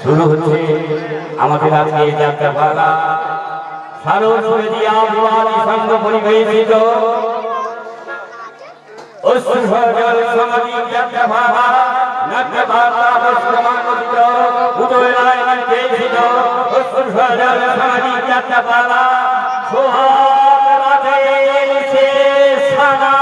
শুরু হচ্ছে আমাদের আজকে যাত্রা পালা সারস্বতী সঙ্গ পরিবেশিত অশ্রুজল সমাধিক যাত্রা পালা নাট্যবার্তা বস্ত্রমানচিত উদয় রায় নির্দেশিত অশ্রুজল সমাধিক যাত্রা পালা সোহাগ রাতের শেষ সানা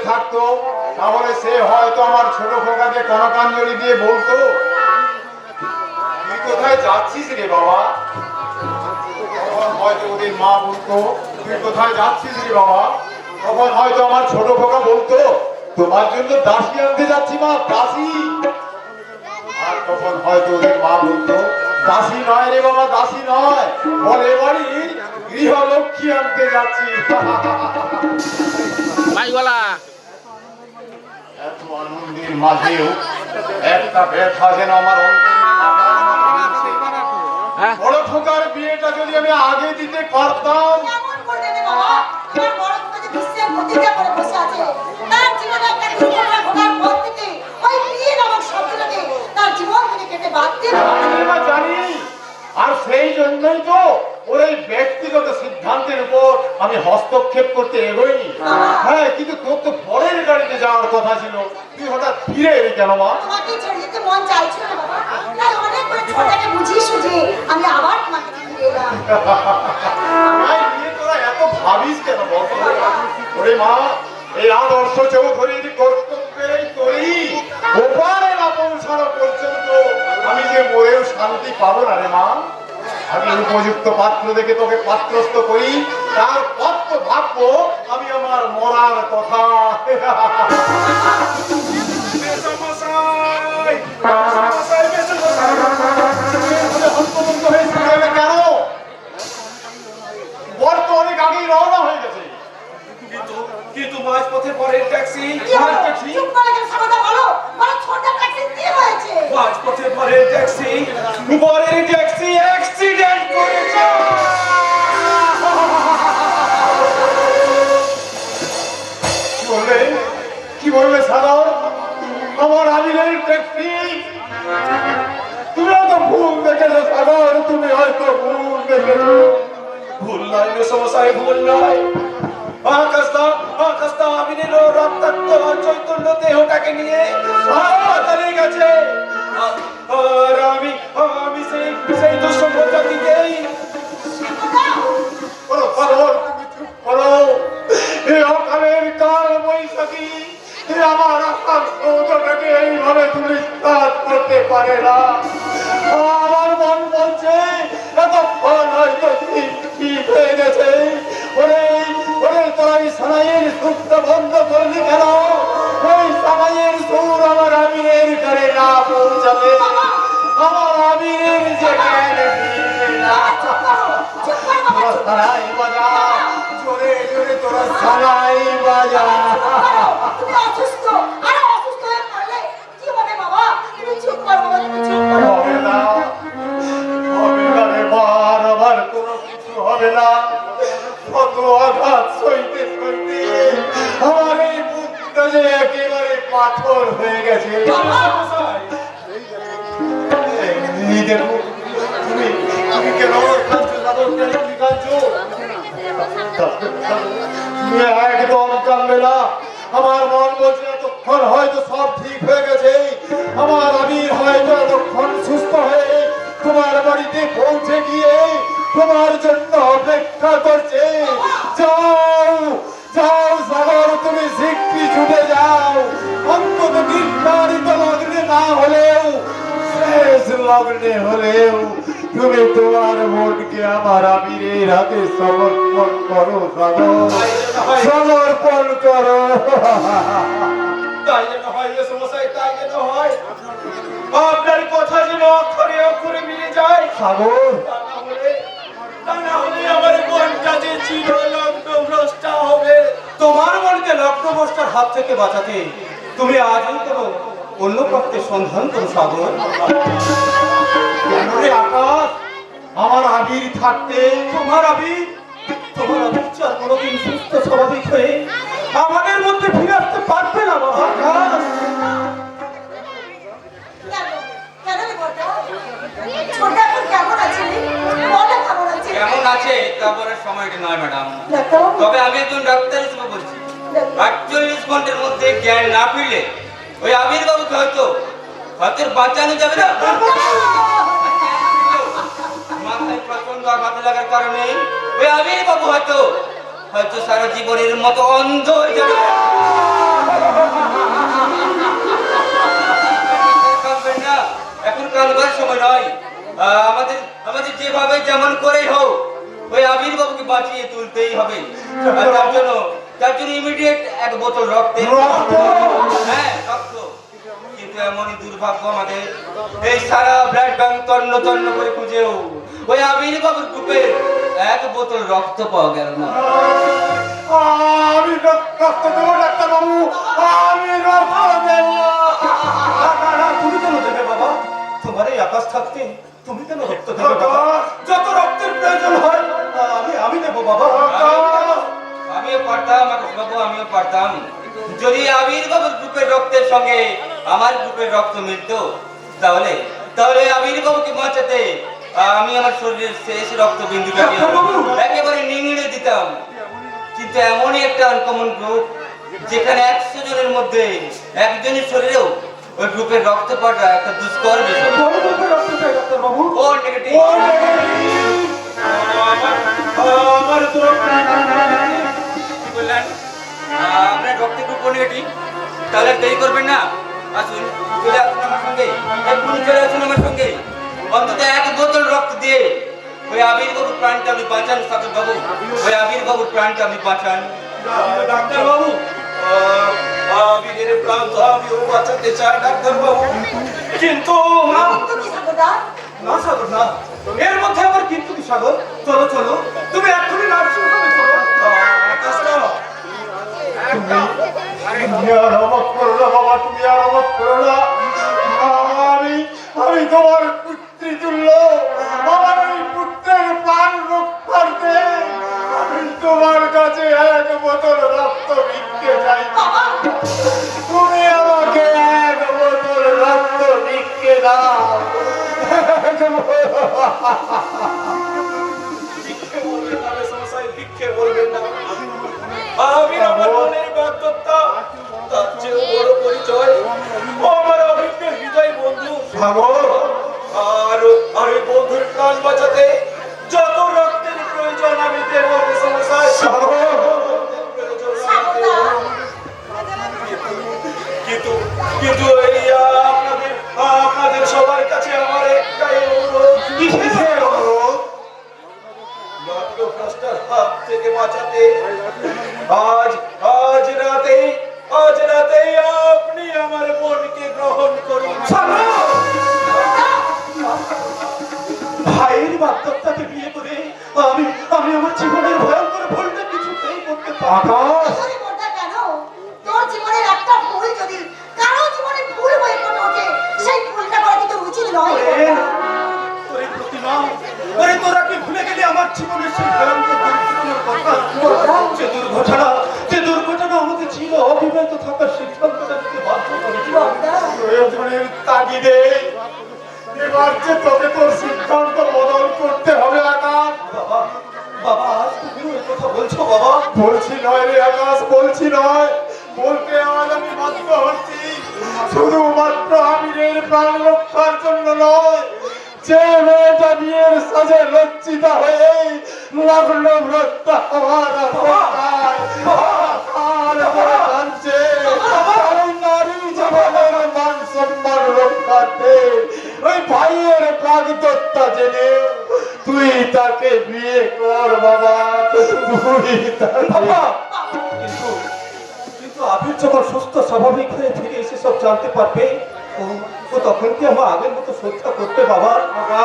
থাকতো তাহলে সে হয়তো আমার ছোট খোকাকে কনকাঞ্জলি দিয়ে বলতো, তুই কোথায় যাচ্ছিস রে বাবা? তখন হয়তো ওদের মা বলতো, তুই কোথায় যাচ্ছিস রে বাবা? তখন হয়তো আমার ছোট খোকা বলতো, তোমার জন্য দাসী আনতে যাচ্ছি মা, দাসী। আর তখন হয়তো ওদের মা বলতো, দাসী নয় রে বাবা, দাসী নয়, বলে বাড়ির গৃহলক্ষ্মী আনতে যাচ্ছি। এত আনন্দের মাঝেও একটা ব্যথা যেন আমার অন্তরে বড় খোকার বিয়েটা যদি আমি আগে দিতে পারতাম। জানি, আর সেই জন্যই তো ওর এই ব্যক্তিগত সিদ্ধান্তের উপর আমি হস্তক্ষেপ করতে এগোইনি। হ্যাঁ, কিন্তু তোর তো পরের গাড়িতে যাওয়ার কথা ছিল, তুই হঠাৎ ফিরে এলি কেন মা? তোমাকে ছেড়ে যেতে মন চাইছিল না বাবা, তাই অনেক করে ছোটটাকে বুঝিয়ে সুঝিয়ে আমি আবার তোমাকে ফিরে এলাম। আমায় নিয়ে তোরা এত ভাবিস কেন বলতো? ওরে মা, এই আদর্শ চৌধুরীর কর্তব্যেই করি ওপারে না পৌঁছানো পর্যন্ত আমি যে মরেও শান্তি পাবো না রে মা। আমি উপযুক্ত পাত্র দেখে তোকে পাত্রস্থ করি, তারপর তো ভাববো আমি আমার মরার কথা। কেন? বর তো অনেক আগেই রওনা হয়ে গেছে। কিন্তু মাঝপথে পরের ট্যাক্সি, চুপ করে গেলে কথা বলো, বলো ছোটটা ট্যাক্সি কি হয়েছে? মাঝপথে পরের ট্যাক্সি অ্যাক্সিডেন্ট করেছে। কি বললে সাধারণ? আমার আমিনের ট্যাক্সি? তুমি হয়তো ভুল দেখেছো সাধারণ, তুমি হয়তো ভুল দেখেছো। ভুল নয় মেসমশাই, ভুল নয়। আকাশটা আমিনের রক্তাক্ত চৈতন্য দেহটাকে নিয়ে হাসপাতালে গেছে। আর আমি সেই দুঃসম্পর্কটা দিকেই তুমি চুপ করো। এই অকালের কাল বৈশাখী আমার আকাশ সৌধটাকে এইভাবে তুলিস্তাত করতে পারে না। আমার মন বলছে এতক্ষণ হয়তো ঠিক হয়ে গেছে। ওরে ওরে, তোরা এই সানাইয়ের সুরটা বন্ধ করলি কেন? ওই সানাইয়ের সুর আমার আমিরের ঘরে না পৌঁছাবে, আমার আমিরের যে জ্ঞান ফিরবে না। সানাই বাজা, জোরে জোরে তোরা সানাই বাজা। তুমি অসুস্থ, আরে অসুস্থ হয়ে পড়লে কি হবে বাবা? তুমি চুপ করো বাবা, তুমি চুপ করো। হবে না, হবে না রে বার, আবার কোনো কিছু হবে না। কত আঘাত সইতে সইতে আমার এই বুকটা যে একেবারে পাথর হয়ে গেছে। এই দেখো, তুমি তুমি কেন কাঁদছো সাধন? কেন তুমি কাঁদছো? তুমি একদম কাঁদবে না। আমার মন বলছে এতক্ষণ হয়তো সব ঠিক হয়ে গেছে। আমার আমির হয়তো এতক্ষণ সুস্থ হয়ে তোমার বাড়িতে পৌঁছে গিয়ে তোমার জন্য অপেক্ষা করছে। যাও যাও সাগর, তুমি শিগগিরই ছুটে যাও। অন্তত নির্ধারিত লগ্নে না হলেও শেষ লগ্নে হলেও তুমি তোমার মনকে আমার আমিরের হাতে সমর্পণ করো সাগর, সমর্পণ করো। তাই যেন হয় মেসমশাই, তাই যেন হয়। আপনার কথা যেন অক্ষরে অক্ষরে মিলে যায় সাগর। তা না হলে আমার মনটা যে চির লগ্নভ্রষ্ট হবে। তোমার মনকে লগ্নভ্রষ্টার হাত থেকে বাঁচাতে তুমি আজই করো অন্য পক্ষে সন্ধান করো সাগর। কেন রে আকাশ? আমার আবির থাকতে তোমার আবির চার কোনোদিন সুস্থ স্বাভাবিক হয়ে আমাদের মধ্যে ফিরে আসতে পারবে না বাবা। কেন রে বড়টা? ছোটটা এখন কেমন আছে রে? বলো কেমন আছে? কেমন আছে তা বলার সময়টা নয় ম্যাডাম, ডাক্তারবাবু, তবে আমি একজন ডাক্তার হিসেবে বলছি 48 ঘন্টার মধ্যে জ্ঞান না ফিরলে ওই আবির বাবুকে হয়তো বাঁচানো যাবে না। মাথায় প্রচন্ড আঘাত লাগার কারণে ওই আবির বাবু হয়তো সারা জীবনের মতো অন্ধ হয়ে যাবে। যেমন করেই হোক ওই আবির বাবুকে বাঁচিয়ে তুলতেই হবে। আর তার জন্য ইমিডিয়েট 1 বোতল রক্তে, হ্যাঁ রক্ত। কিন্তু এমনই দুর্ভাগ্য আমাদের, এই সারা ব্লাড ব্যাংক তন্ন তন্ন করে খুঁজেও ওই আবির বাবুর গ্রুপে 1 বোতল রক্ত পাওয়া গেল না। আমি রক্ত দেবো ডাক্তার বাবু, আমি রক্ত দেবো। তুমি কেন দেবে বাবা? তোমার এই আকাশ থাকতে তুমি কেন রক্ত দেবে বাবা? যত রক্তের প্রয়োজন হয় আমি দেবো বাবা। আমিও পারতাম আকাশ বাবু, আমিও পারতাম যদি আবির বাবুর গ্রুপের রক্তের সঙ্গে আমার গ্রুপের রক্ত মিলতো, তাহলে আবির বাবুকে বাঁচাতে আমি আমার শরীরের শেষ রক্ত বিন্দুটাকে একেবারে নিংড়ে দিতাম। কিন্তু এমনই একটা আনকমন গ্রুপ যেখানে 100 জনের মধ্যে একজনের শরীরেও ওই গ্রুপের রক্ত পাওয়াটা একটা দুষ্কর বিষয়। রক্ত চাই ডাক্তার বাবু। ও নেগেটিভ। আমার তো কি বললেন? আপনার রক্তের গ্রুপ নেগেটিভ? তাহলে দেরি করবেন না, আসুন চলে আসুন আমার সঙ্গে, এক্ষুনি চলে আসুন আমার সঙ্গে। অন্তত 1 বোতল রক্ত দিয়ে ওই আবির বাবুর প্রাণটা আপনি বাঁচান সাগর বাবু, ওই আবির বাবুর প্রাণটা আপনি বাঁচান। ডাক্তার বাবু, আবিরের প্রাণ তো আমিও বাঁচাতে চাই ডাক্তার বাবু, কিন্তু না তো কি সাগরদা? না সাগর না, এর মধ্যে আবার কিন্তু কি সাগর? চলো চলো, তুমি এক্ষুনি নার্সিং হোমে চলো। আকাশটা তুমি আর অবাক করো না বাবা, তুমি আর অবাক করো না। আমি তোমার পুত্রী তুল্য, আমার ওই পুত্রের প্রাণ রক্ষার্থে আমি তোমার কাছে 1 বোতল রক্ত ভিক্ষে চাই। বাবা তুমি আমাকে 1 বোতল রক্ত ভিক্ষে দাও। ভিক্ষে বলবেন না সমস্যায়, ভিক্ষে বলবেন না। আমি আমার মনের ব্যর্থতা, তার চেয়ে বড় পরিচয় ও আমার অভিজ্ঞ হৃদয় বন্ধু সাগর, আর ওই বন্ধুর প্রাণ বাঁচাতে যত রক্তের প্রয়োজন আমি দেবো সমস্যায়। সাগরদা কিন্তু এই আপনাদের সবার কাছে আমার একটাই অনুরোধ। কিসের অনুরোধ? লক্ষ্যভ্রষ্টার হাত থেকে বাঁচাতে আজ রাতেই আপনি আমার বোনকে গ্রহণ করুন। ভাইয়ের বাধ্যতাকে বিয়ে করে আমি আমার জীবনের ভয়ঙ্কর ভুলটা কিছুতেই করতে পারবো না। তুই বলতা কেন? তোর জীবনের একটা ভুল যদি কারো জীবনে ভুল হয়ে পড়ে ওঠে, সেই ভুলটা করা কি তোর উচিত নয়? তোর এই প্রতিমা, ওরে তোরা কি ভুলে গেলি আমার জীবনের সেই ভয়ঙ্কর দুর্ঘটনার কথা? যে দুর্ঘটনা আমাকে চির অবিবাহিত থাকার সিদ্ধান্তটা নিতে বাধ্য করেছিল। প্রয়োজনের তাগিদে এবার যে তোকে তোর সিদ্ধান্ত বদল করতে হবে আকাশ। বাবা আজ তুমি ওই কথা বলছো বাবা? বলছি নয় রে আকাশ, বলছি নয়, বলতে আজ আমি বাধ্য হচ্ছি। শুধুমাত্র আমিরের প্রাণ রক্ষার জন্য নয়, যে মেয়েটা বিয়ের সাজে লজ্জিত হয়ে লগ্নভ্রষ্ট হওয়ার অপেক্ষায় আর করে কাঁদছে, কারণ নারী জীবনের মান সম্মান রক্ষার্থে ওই ভাইয়ের প্রাগতত্তা জেনে তুই তাকে বিয়ে কর বাবা, তুই তাকে। কিন্তু আবির যখন সুস্থ স্বাভাবিক হয়ে ফিরে এসে সব জানতে পারবে, ও তখন কি আমার আগের মতো শ্রদ্ধা করতে বাবা?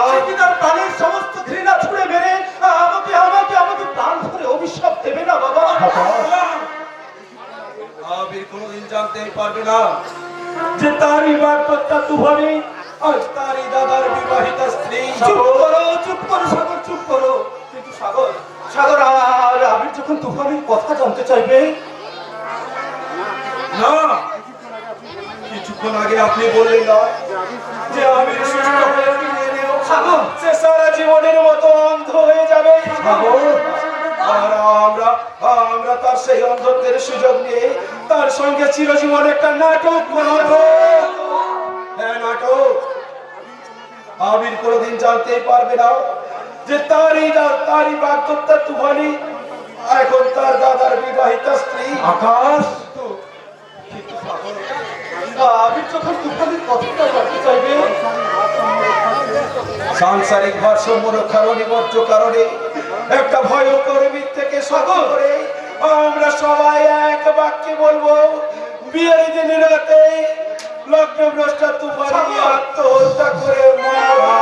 সে কি তার প্রাণের সমস্ত ঘৃণা ছুড়ে মেরে আমাকে প্রাণ ধরে অভিশাপ দেবে না বাবা? আবির কোনোদিন জানতেই পারবে না যে তারই বাগদত্তা তুফানি আজ তারই দাদার বিবাহিতা স্ত্রী। চুপ করো সাগর, চুপ করো। কিন্তু সাগর আর আবির যখন তুফানির কথা জানতে চাইবে, না কিছুক্ষণ আগে আপনি বললেন না যে আবির সুস্থ হয়ে ফিরে এলেও সে সারা জীবনের মতো অন্ধ হয়ে যাবে। আর আমরা তার সেই অন্ধত্বের সুযোগ নিয়ে তার সঙ্গে চিরজীবন একটা নাটক বানাবো। হ্যাঁ নাটক। আবির কোনোদিন জানতেই পারবে না যে তারই বাগদত্তা তুফানি এখন তার দাদার বিবাহিতা স্ত্রী। আকাশ, আবির যখন তুফানির কথাটা জানতে চাইবে, সাংসারিক ভারসাম্য রক্ষার অনিবার্য কারণে একটা ভয়ঙ্কর থেকে সকল করে আমরা সবাই এক বাক্যে বলবো, বিয়ের দিন রাতে লগ্নভ্রষ্টা তুফানি আত্মহত্যা করে মারা।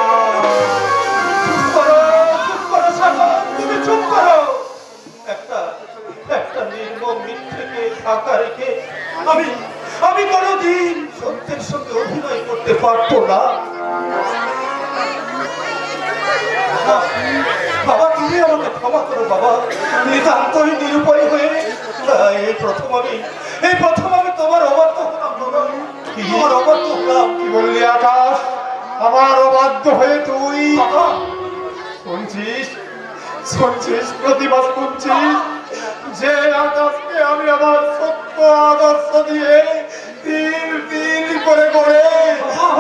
চুপ করো, চুপ করো সাগর, তুমি চুপ করো। একটা নির্মম মিথ্যেকে ঢাকা রেখে আমি কোনোদিন সত্যের সঙ্গে অভিনয় করতে পারবো না। বাবা, তুমি আমাকে ক্ষমা করো বাবা, নিতান্তই নিরুপায় হয়ে এই প্রথম আমি তোমার অবাধ্য হলাম বাবা, তোমার অবাধ্য হলাম। কি বললি আকাশ? আমার অবাধ্য হয়ে তুই বাবা, শুনছিস প্রতিভা শুনছিস যে আকাশকে আমি আমার সত্য আদর্শ দিয়ে তিল করে গড়ে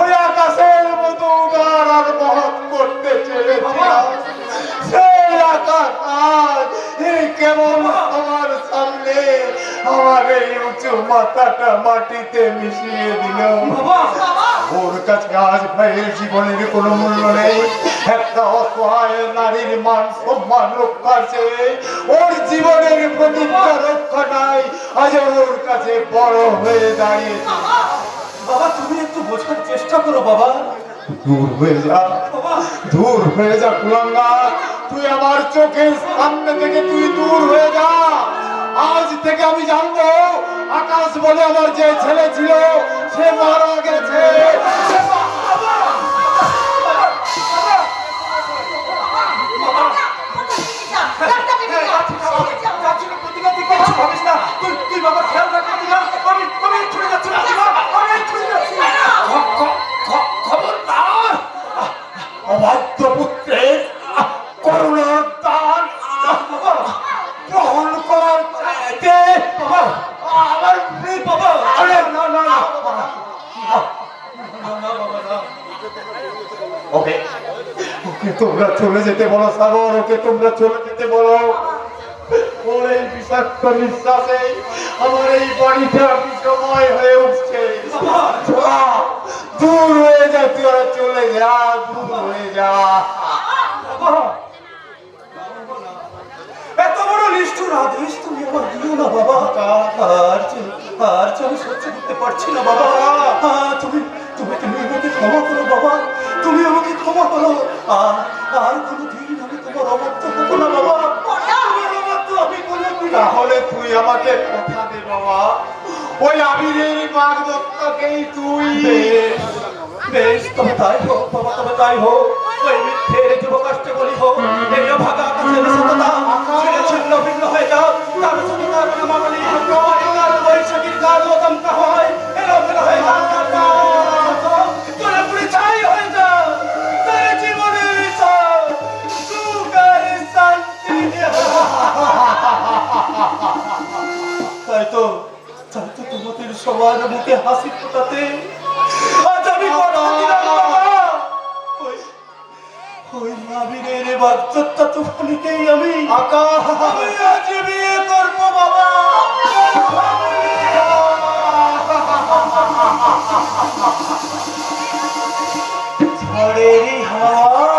ওই আকাশের মতো উদার আর মহৎ করতে চেয়েছিলাম, সেই আকাশ আজ এই কেমন আমার সামনে আমার এই উঁচু মাথাটা মাটিতে মিশিয়ে দিল। ওর কাছে আজ ভাইয়ের জীবনের কোনো মূল্য নেই। একটা অসহায় নারীর মান সম্মান রক্ষা আছে, ওর জীবনের প্রতিজ্ঞা রক্ষা নাই, আজ ওর কাছে বড় হয়ে দাঁড়িয়েছে। বাবা তুমি একটু বোঝার চেষ্টা করো বাবা। দূর হয়ে যা কুলাঙ্গার, তুই আমার চোখের সামনে থেকে তুই দূর হয়ে যা। আজ থেকে আমি জানবো আকাশ বলে আমার যে ছেলে ছিল সে মারা গেছে। তুই বাবা খেয়াল রাখবি না, আমি ছুটে যাচ্ছি না, আমি ছুটে যাচ্ছি। খবরদার, অবাধ্য পুত্রের করুণার দান গ্রহণ করার চাইতে আমার বাবা, আরে না না না, ওকে তোমরা চলে যেতে বলো সাগর, ওকে তোমরা চলে যেতে বলো। ওর এই বিষাক্ত নিঃশ্বাসে আমার এই বাড়িটা বিষময় হয়ে উঠছে। দূর হয়ে যা, তুই ওরা চলে যা, দূর হয়ে যা। এত বড় নিষ্ঠুর আদেশ তুমি আমার দিও না বাবা। আর আমি সহ্য করতে পারছি না বাবা। তুমি আমাকে ক্ষমা করো বাবা, তুমি আমাকে ক্ষমা করো। আর কোনোদিন আমি তোমার অবাধ্য হবো না বাবা। আমি কোনোদিন। তাহলে তুই আমাকে কথা দে বাবা, ওই আবিরের বাঘ দত্তকেই তুই। বেশ, তবে তাই হোক বাবা, তবে তাই হোক। ওই মিথ্যের যুবকাষ্টে বলি হোক, এই ভাগা আকাশের সততা ছেড়ে ছিন্ন ভিন্ন হয়ে যাও। তার সততার নামাবলী কাল বৈশাখীর কাল দমকা হয়, এলোমেলো হয়ে যাও, তোরা পুরে ছাই হয়ে যাও। তার জীবনে সুখ আর শান্তি। তাই তো তোমাদের সবার মুখে হাসি ফোটাতে আজ আমি কথা দিলাম বাবা, ওই আবিরের বাচ্চাটা তুফানিকেই আমি আজ বিয়ে করবো বাবা। ঝড়েরই হাওয়া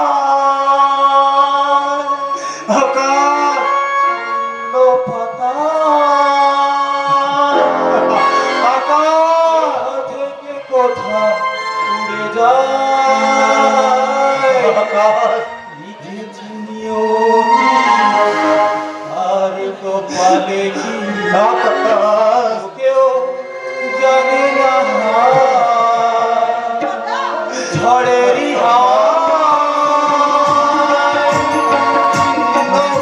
আকাশ পাতা থেকে কোথা উড়ে যায়, লিখেছি নিয়তি আর কপালে কি কেউ জানে না। ঝড়েরই হাওয়া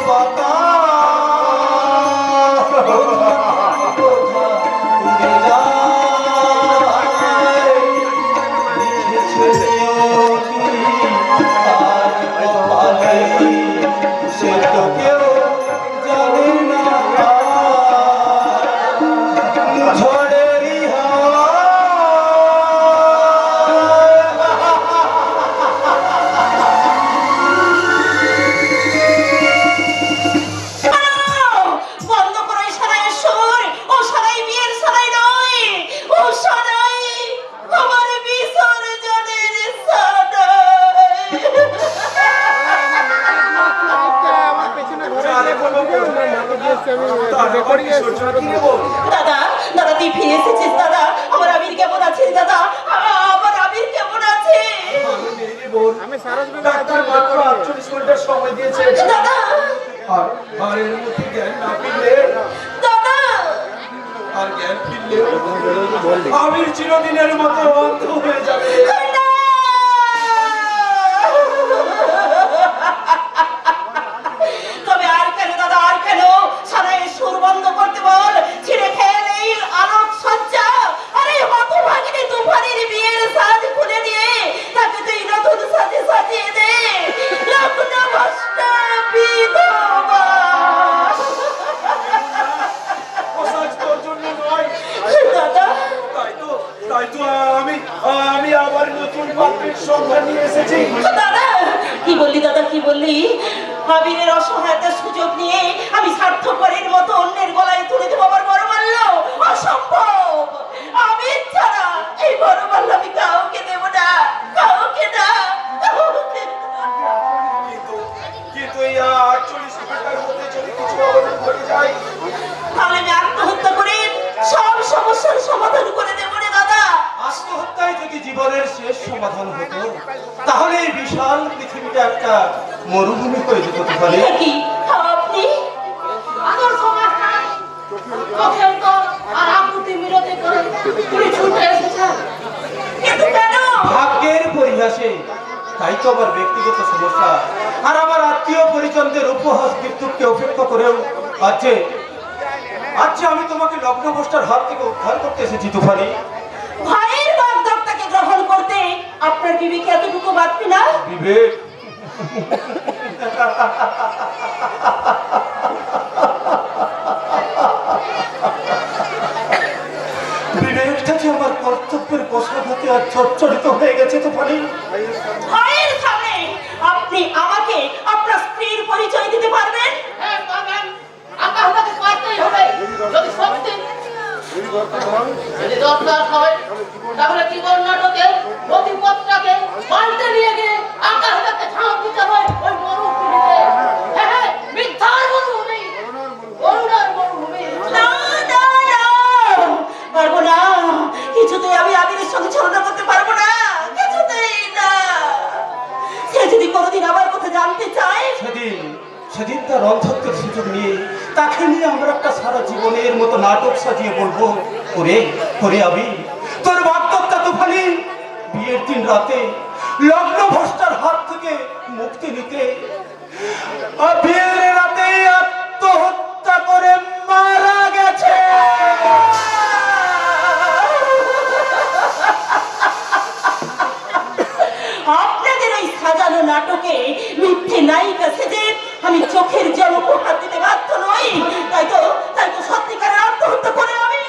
পাতা কোথা উড়ে যায়, লিখেছে দাদা দাদা তুই ফিরে এসেছিস দাদা, আমার আবির কেমন আছিস দাদা, আমার আবির কেমন আছে ডাক্তার মাত্র 48 ঘন্টার সময় দিয়েছে। দাদা আর এর মধ্যে জ্ঞান না ফিরলে, দাদা আর জ্ঞান ফিরলে আমির চিরদিনের মতো অন্ধ হয়ে যাবে। তবে আর কেন দাদা, আর কেন? সারাই সুর বন্ধ করতে বল, ছিঁড়ে ফেল এই আলোক সজ্জা। আরে হতভাগিনী তুফানের বিয়ের সাজ খুলে দিয়ে তাকে তুই নতুন সাজে সাজিয়ে দে। লগ্ন ভ্রষ্ট বিধবা। প্রসাদ তোর জন্য নয়, দাদা তাই তো আমি আবার নতুন পাত্রের সন্ধান নিয়ে এসেছি। দাদা কি বললি দাদা, কি বললি? আবিরের অসহায়তার সুযোগ নিয়ে আমি স্বার্থপরের মতো অন্যের গলায় তুলে দেবো আমার বড়মাল্য? অসম্ভব। আবির ছাড়া এই বড়মাল্য আমি কাউকে দেব না, কাউকে না, কাউকে না। কিন্তু এই 48 ঘন্টার মধ্যে যদি কিছু অবদান ঘটে যায়, তাহলে আমি আত্মহত্যা করে সব সমস্যার সমাধান করে দেবো রে দাদা। আত্মহত্যায় যদি জীবনের শেষ সমাধান হতো, তাহলে এই বিশাল পৃথিবীটা একটা মরুভূমি হয়ে যেত। তুফানে এ কি আপনি? আগর সমাজ নাই চোখের তো আর আকুতি মিনতি করে পুরি ছুটে এসেছেন। কিন্তু কেন? ভাগ্যের পরিহাসে, তাই তো আমার ব্যক্তিগত সমস্যা আর আমার আত্মীয় পরিজনদের উপহাস বিদ্যুৎকে উপেক্ষা করেও আজকে আমি তোমাকে লগ্নভ্রষ্টার হাত থেকে উদ্ধার করতে এসেছি। তুফানি, ভাইয়ের বাগদত্তাকে গ্রহণ করতে আপনার বিবেকে এতটুকু বাঁধবে না? বিবেক বিবেকটা যে আমার কর্তব্যের প্রসাদতে আর চচ্চরিত হয়ে গেছে। তুফানি, ভাইয়ের সামনে আপনি আমাকে আপনার স্ত্রীর পরিচয় দিতে পারবেন? হ্যাঁ পাবেন, আপনাকে করতেই হবে। যদি সত্যি যদি দরকার হয় তাহলে জীবন নাটকের প্রতিপদটাকে পাল্টে নিয়ে গিয়ে আকাশটাকে ঝাঁপ দিতে হয় ওই মরুভূমিতে। হ্যাঁ হ্যাঁ, মিথ্যার মরুভূমি, করুণার মরুভূমি। না না না, পারবো না, কিছুতেই আমি আবিরের সঙ্গে ছলনা করতে পারবো না, কিছুতেই না। সে যদি কোনোদিন আমার কথা জানতে চায়, সেদিন তার অন্ধত্বের সুযোগ নিয়ে তাকে নিয়ে আমরা একটা সারা জীবনের মতো নাটক সাজিয়ে বলবো, ওরে আমি তোর বাগদত্তা তুফানি বিয়ের দিন রাতে লগ্নভ্রষ্টার হাত থেকে মুক্তি নিতে বিয়ের রাতে আত্মহত্যা করে মারা গেছে। আপনাদের ওই সাজানো নাটকে মিথ্যে নায়িকা সেজে আমি চোখের জল উপহার দিতে বাধ্য নই। তাই তো সত্যিকারের আত্মহত্যা করে আমি।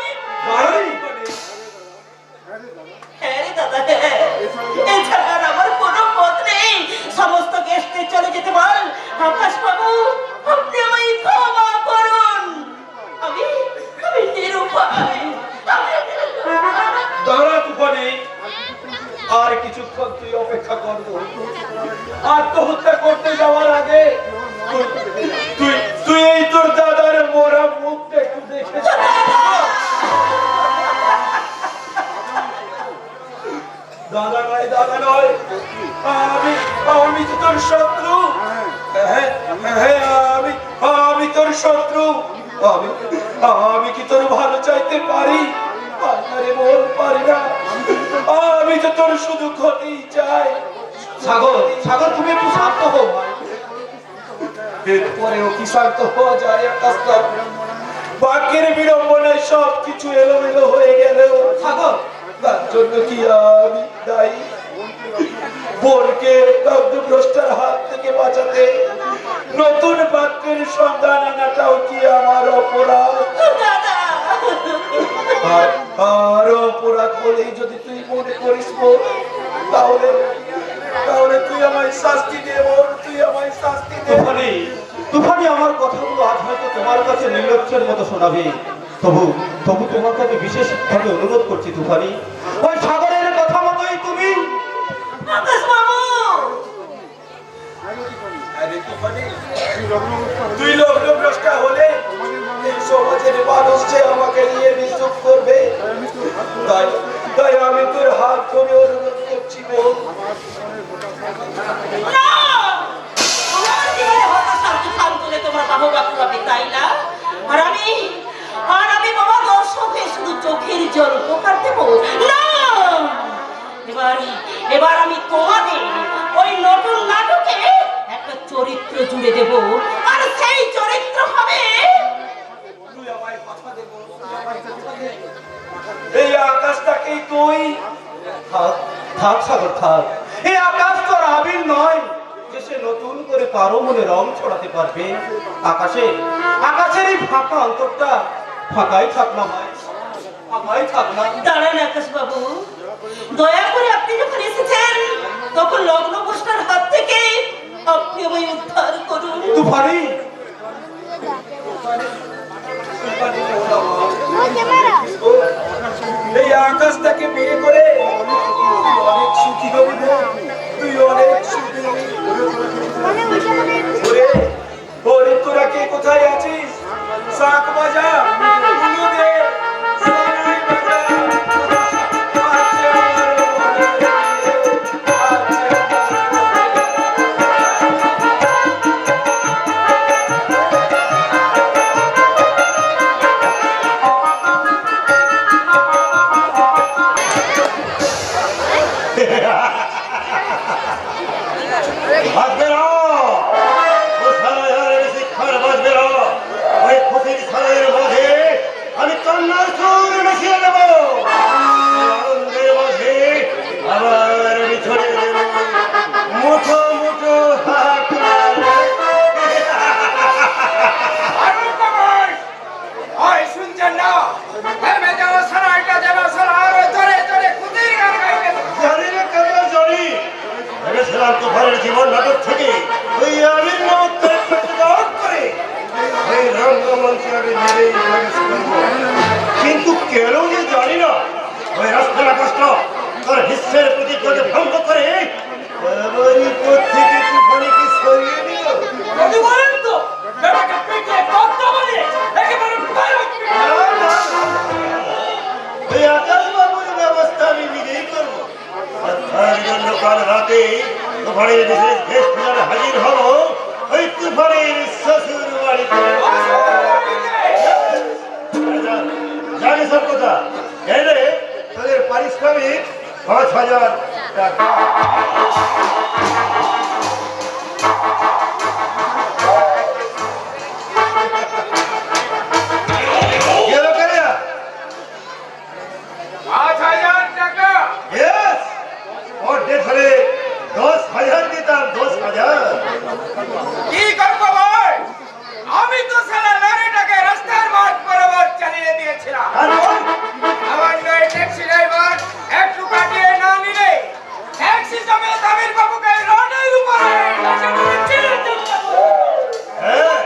হ্যাঁ রে দাদা, হ্যাঁ। এছাড়া আর আমার কোনো পথ নেই। সমস্ত গেস্টে চলে যেতে বল। আকাশ বাবু, আপনি আমায় ক্ষমা করুন। আমি নিরুপায়। দাঁড়া তুফানি, আর কিছুক্ষণ তুই অপেক্ষা করবো। আত্মহত্যা করতে যাওয়ার আগে তুই এই তোর দাদার মোরা মুখটা একটু দেখে যা। দাদা নয়, আমি তো তোর শত্রু। হ্যাঁ, আমি তোর শত্রু। আমি কি তোর ভালো চাইতে পারি? আরে বল, পারি না। আমি তো তোর শুধু ক্ষতি চাই। সাগর তুমি একটু শান্ত হও ভাই। এরপরেও কি শান্ত হওয়া যায়? বাক্যের বিড়ম্বনায় সব কিছু এলোমেলো হয়ে গেল। সাগর, তার জন্য কি আমি দায়ী? বোনকে লগ্নভ্রষ্টার হাত থেকে বাঁচাতে নতুন বাক্যের সন্ধান আনাটাও কি আমার অপরাধ? দাদা, আর অপরাধ বলেই যদি তুই মনে করিস তাহলে তুই আমায় শাস্তি দে। তুই আমায় শাস্তি দে। তুফানি, আমার কথাগুলো আজ হয়তো তোমার কাছে নির্লজ্জের মতো শোনাবে, তবু তোমার কাছে বিশেষভাবে অনুরোধ করছি তুফানি, ওই সাগরের কথা মতোই তুমি। আকাশ বাবু, তুই লগ্নভ্রষ্টা হলে এই সমাজ সমাজের মানুষ যে আমাকে নিয়ে নিষেধ করবে, তাই তাই আমি তোর হাত ধরে অনুরোধ করছি বোন। না! আমার জীবনে হতাশার তুফান তুলে তোমার বাহুবা কুড়াবে, তাই না? আর আমি বাবা দর্শকে শুধু চোখের জল উপহার দেব না। এবার আমি তোমাদের ওই নতুন নাটকে একটা চরিত্র জুড়ে দেব, আর সেই চরিত্র হবে তুই আমায় কথা দে বোন, তুই আমায় কথা দে। এই আকাশটাকেই তুই থাক থাক সাগর থাক। এই আকাশ তোর আবির নয় যে সে নতুন করে কারো মনে রং ছড়াতে পারবে। আকাশের এই ফাঁকা অন্তরটা ফাঁকাই থাক না ভাই, ফাঁকাই থাক না। দাঁড়ান আকাশ বাবু, দয়া করে আপনি যখন এসেছেন তখন লগ্ন পোস্টার হাত থেকে আপনি আমায় উদ্ধার করুন। তুফানি এই আকাশটাকে বিয়ে করে তুই অনেক সুখী হবি রে, তুই অনেক সুখী হবি। ওরে ওরে তোরা কে কোথায় আছিস? শাক বাজা, উলু দে, সানাই বাজা। আছে আমার মনে, আছে বাজবে না, ও সারাইয়ের শিক্ষার বাজবে না। ওই খুশির সারাইয়ের মাঝে আমি কান্নার সুর মিশিয়ে দেব। আনন্দের মাঝে আবার আমি ছড়িয়ে দেব মুঠো মুঠো হাত। শুনছেন না? হেমে যাওয়া সারাইটা যেন সারার ধরে ধরে খুদির গান গাইতে। জানি না কেন জানি, ভেবেছিলাম তুফানের জীবন নাটক থেকে ওই আমির নমস্কার করে ওই রঙ্গমঞ্চে আমি নিজেই প্রবেশ করবো। কিন্তু কেন যে জানি না ওই রাস্তার আকাশটা তার হিস্সের প্রতিজ্ঞাকে ভঙ্গ করে আমারই পথ থেকে তুফানিকে সরিয়ে দিল। যদি বলেন তো বেটাকে পিটিয়ে কথা বলে একেবারে পারো। ওই আকাশ বাবুর ব্যবস্থা আমি নিজেই করবো। আর তার জন্য কাল রাতে তুফানের বিশেষ দেশ পূজায় হাজির হব ওই তুফানের শ্বশুর বাড়িতে। জানি সব কথা, এলে তোদের পারিশ্রমিক ৫,০০০ টাকা। গেল কেনা? ৫,০০০ টাকা। Yes! ওর ডেট হলে ১০,০০০ দিতাম, ১০,০০০। কি করবো ভাই? আমি তো সারা লরিটাকে রাস্তার মাঠ বরাবর চালিয়ে দিয়েছিলাম। আর ওই আমার নয় ট্যাক্সি ড্রাইভার একটু কাটিয়ে না নিলে ট্যাক্সি সমেত আমির বাবুকে রোডের উপরে একেবারে ছেড়ে দেবো। হ্যাঁ,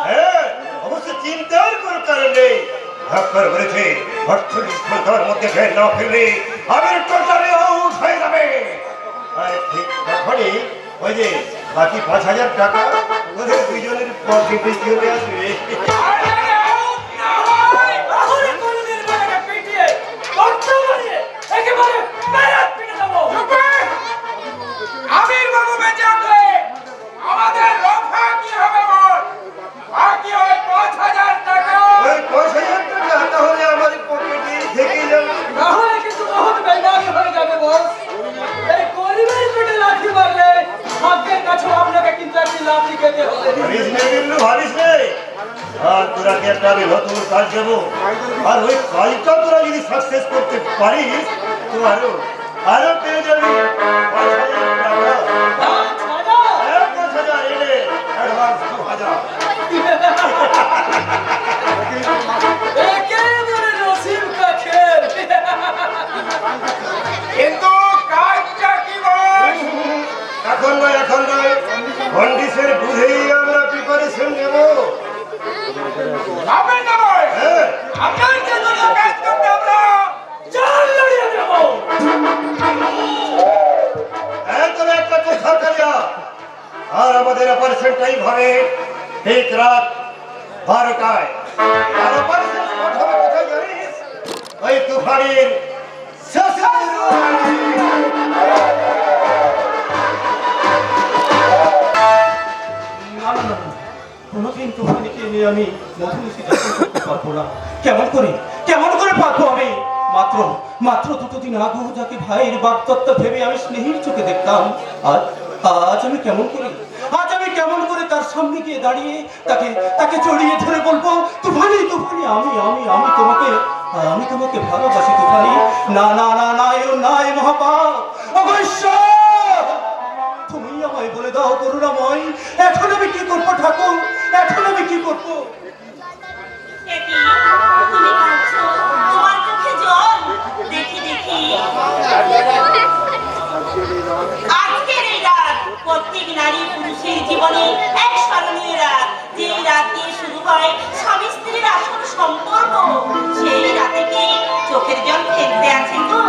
হ্যাঁ, অবশ্য চিন্তার কোনো কারণ নেই। ধাক্কার বলেছে ৪৮ ঘন্টার মধ্যে ফের না ফিরলে আমির টোটালি আউট হয়ে যাবে। আর ঠিক তখনই ওই যে বাকি ৫,০০০ টাকা ওদের দুজনের পকেটে চলে আসবে। আরে আউট না হয় তাহলে কোনদিন বেটাকে পিটিয়ে গর্ত বানিয়ে একেবারে মেরাত পিটে দেবো। আমির বাবু বেঁচে উঠলে আমাদের রফা কি হবে বল? বাকি ওই ৫,০০০ টাকা। ওই ৫,০০০ টাকা তাহলে আমার পকেটে থেকে যাবে। তাহলে কিন্তু বহুত বেইমানি হয়ে যাবে বস। এই গরিবের পেটে লাথি মারলে ভাগ্যের কাছেও আপনাকে কিন্তু একটি লাথি খেতে হবে। ভাবিস নে বিল্লু, ভাবিস নে। আর তোরা কি একটা আমি নতুন কাজ দেবো, আর ওই কাজটা তোরা যদি সাকসেস করতে পারিস তো আরো পেয়ে যাবি ৫,০০০ টাকা। ৫,০০০ এনে অ্যাডভান্স ২,০০০। একেবারে নসিব কা খেল। কিন্তু কাজটা কি বস? এখন নয় কন্ডিশন বুঝেই আমরা প্রিপারেশন নেব। আপনার না বস। হ্যাঁ, আপনার যে জন্য কাজ করতে আমরা জান লড়িয়ে দেব। একদম একটা কথা কালিয়া। আর আমাদের অপারেশন টাইম হবে ঠিক রাত ১২টায়। আর অপারেশন স্পট হবে কোথায় জানিস? ওই তুফানের না না না না। কোনোদিন তুফানিকে নিয়ে আমি মধুমিশি দর্শন করতে পারবো না। কেমন করে পারবো আমি? মাত্র মাত্র দুটো দিন আগেও যাকে ভাইয়ের বাগদত্তা ভেবে আমি স্নেহের চোখে দেখতাম, আজ আজ আমি কেমন করে তার সামনে গিয়ে দাঁড়িয়ে তাকে জড়িয়ে ধরে বলবো, তুফানি তুফানি আমি তোমাকে ভালোবাসি তুফানি। না না না না, এও নাই মহাপাপ। অবশ্য তুমি আমায় বলে দাও করুণাময়, এখন আমি কি করবো ঠাকুর, এখন আমি কি করবো? একি, তুমি কাঁদছো? তোমার চোখে জল? দেখি দেখি। আজকের এই রাত প্রত্যেক নারী পুরুষের জীবনে এক স্মরণীয় রাত। যেই রাতে শুরু হয় স্বামী স্ত্রীর আসল সম্পর্ক, সেই রাতে কি চোখের জল ফেলতে আছে গো?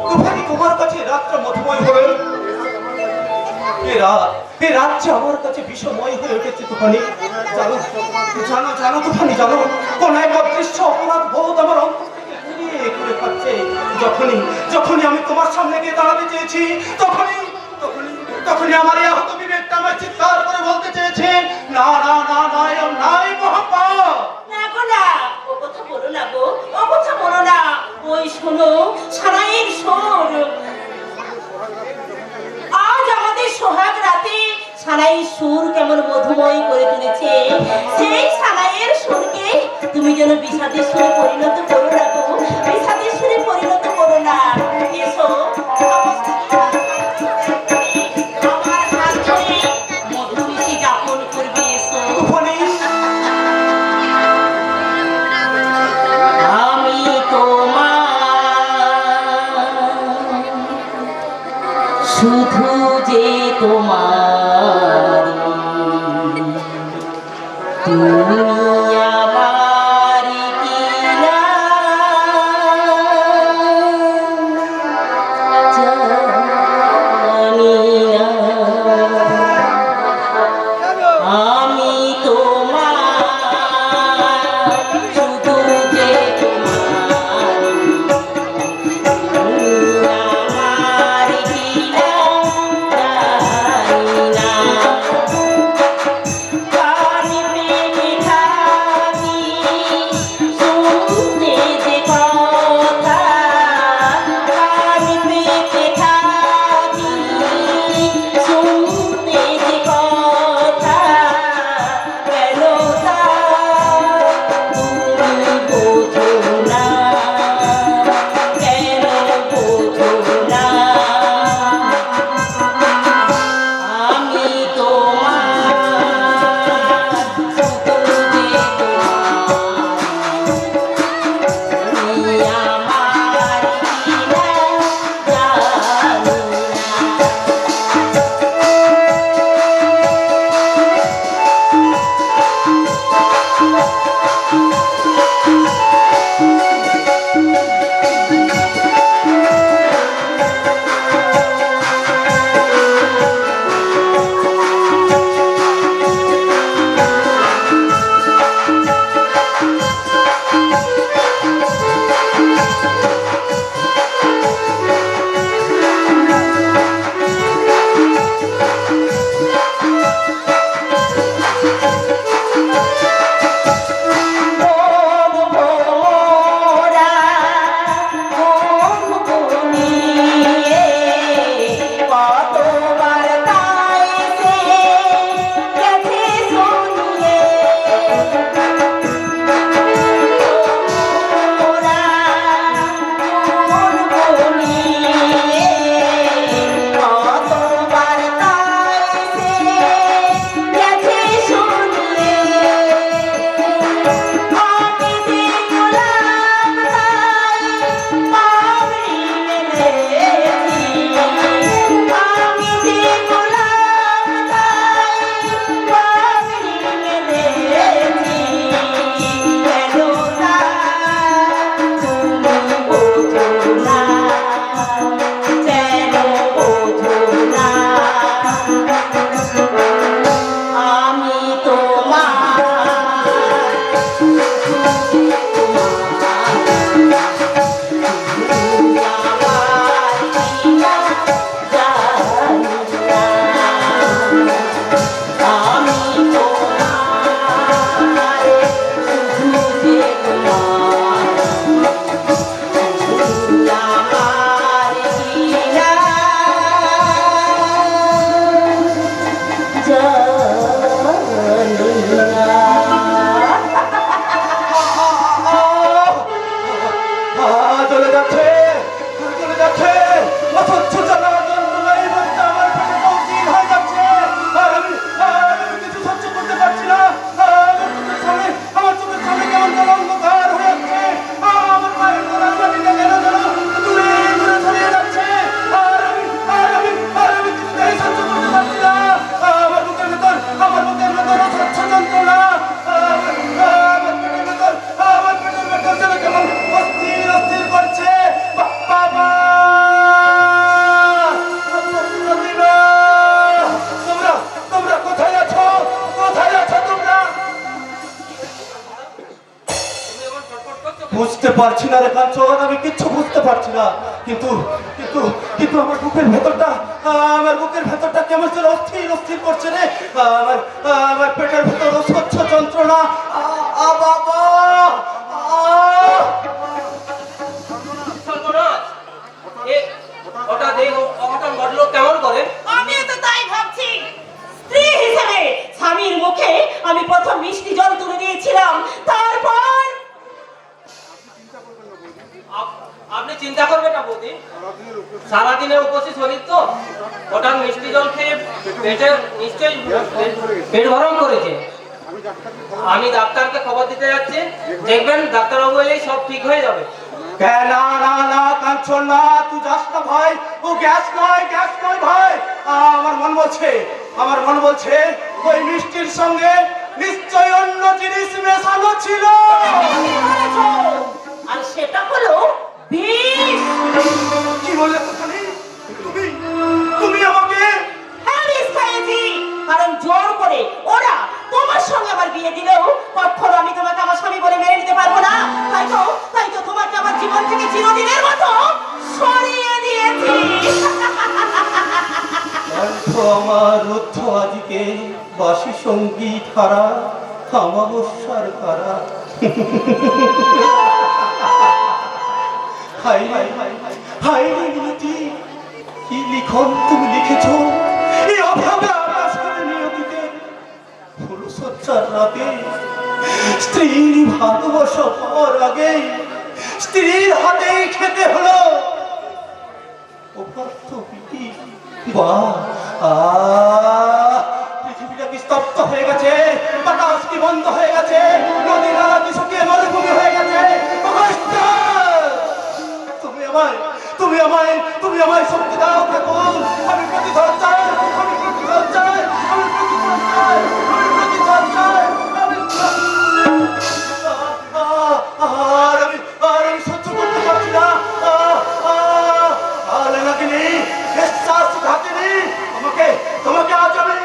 তুফানি, তোমার কাছে রাতটা মধুময় হয়ে এ রাত যে আমার কাছে বিষময় হয়ে উঠেছে তুফানি। জানো তুফানি, জানো কোন এক অদৃশ্য অপরাধ বোধ আমার অন্তর থেকে ঘুরিয়ে ঘুরে খাচ্ছে। যখনই আমি তোমার সামনে গিয়ে দাঁড়াতে চেয়েছি, তখনই আমার এই আহত বিবেকটা আমার চিৎকার করে বলতে চেয়েছে, না না না না, এও নাই মহাপাপ। না গো না, ও কথা বলো না গো, ও কথা বলো না। ওই শোনো সারাইয়ের সুর। আজ আমাদের সোহাগ রাতে সানাই সুর কেমন মধুময় করে তুলেছে। সেই সানাইয়ের সুরকে তুমি যেন বিষাদের সুরে পরিণত করো না গো, বিষাদের সুরে পরিণত করো না। এসো আমার হাত ধরে মধুমিশি যাপন করবে। এসো আমি তোমার, শুধু যে তোমার, তুমি আমার কিনা জানি না। আমি তোমার, শুধু যে তোমার, তুমি আমার কিনা জানি না। যাচ্ছে, অসহ্য জ্বালা যন্ত্রণায় এই মুহূর্তে আমার পেটে অস্থির হয়ে যাচ্ছে। আর আমি কিছু সহ্য করতে পারছি না। আমার চোখের সামনে কেমন যেন অন্ধকার হয়ে যাচ্ছে। আমার পায়ের তলার মাটিটা যেন দূরে দূরে ছড়িয়ে যাচ্ছে। আর আমি কিছুতেই সহ্য করতে পারছি না। আমার বুকের ভেতর অসহ্য যন্ত্রণা। আমার পেটের ভেতর যেন কেমন অস্থির অস্থির করছে। বাবা, প্রতিমা, তোমরা কোথায় আছো? কোথায় আছো তোমরা? বুঝতে পারছি না রে কাঞ্চন, আমি কিচ্ছু বুঝতে পারছি না। কিন্তু কিন্তু কিন্তু আমার বুকের ভেতরটা কেমন যেন অস্থির অস্থির করছে রে। আমার পেটের ভেতর অসহ্য যন্ত্রণা। বাবা, ওটা দেখ, ওটা মডেল কেমন করে? আমিও তো তাই ভাবছি। স্ত্রী হিসেবে স্বামীর মুখে আমি প্রথম মিষ্টি জল তুলে দিয়েছিলাম, তারপর আপনি চিন্তা করবেন না বৌদি, সারাদিনের উপস্থিত শরীর তো, ওটা মিষ্টি জল খেয়ে পেটে নিশ্চয়ই পেট গরম করেছে। আমি ডাক্তারকে খবর দিতে যাচ্ছি, দেখবেন ডাক্তারবাবু এলেই সব ঠিক হয়ে যাবে। না না না কাঞ্চন, না, তুই যাস না ভাই। ও গ্যাস নয় ভাই। আমার মন বলছে ওই মিষ্টির সঙ্গে নিশ্চয় অন্য জিনিস মেশানো ছিল। আর সেটা হলো বিষ। কি বললে তুমি আমাকে? হ্যাঁ, বিষ খাইয়েছি। কারণ জোর করে ওরা তোমার সঙ্গে আমার বিয়ে দিলেও কখনো আমি তোমাকে আমার স্বামী বলে মেনে নিতে পারবো না। তাই তো তোমাকে আমার জীবন থেকে চিরদিনের মতো সরিয়ে দিয়েছি। আমার রুদ্ধ আজকে বাসি সঙ্গীত হারা অমাবস্যার কারা। হাই মিনতি, কি লিখন তুমি লিখেছো এই অভাগা আকাশের নিয়তিতে। ফুলসজ্জার রাতে স্ত্রীর ভালোবাসা পাওয়ার আগে স্ত্রীর হাতেই খেতে হলো অপার্থ বিধি। পৃথিবীটা কি স্তব্ধ হয়ে গেছে, বাতাস কি বন্ধ হয়ে গেছে, নদী নালা কি শুকিয়ে মরুভূমি হয়ে গেছে। তুমি আমায় শক্তি দাও ঠাকুর। আমি প্রতিশোধ চাই। আর আমি সহ্য করতে পারছি না। তোমাকে আজ আমি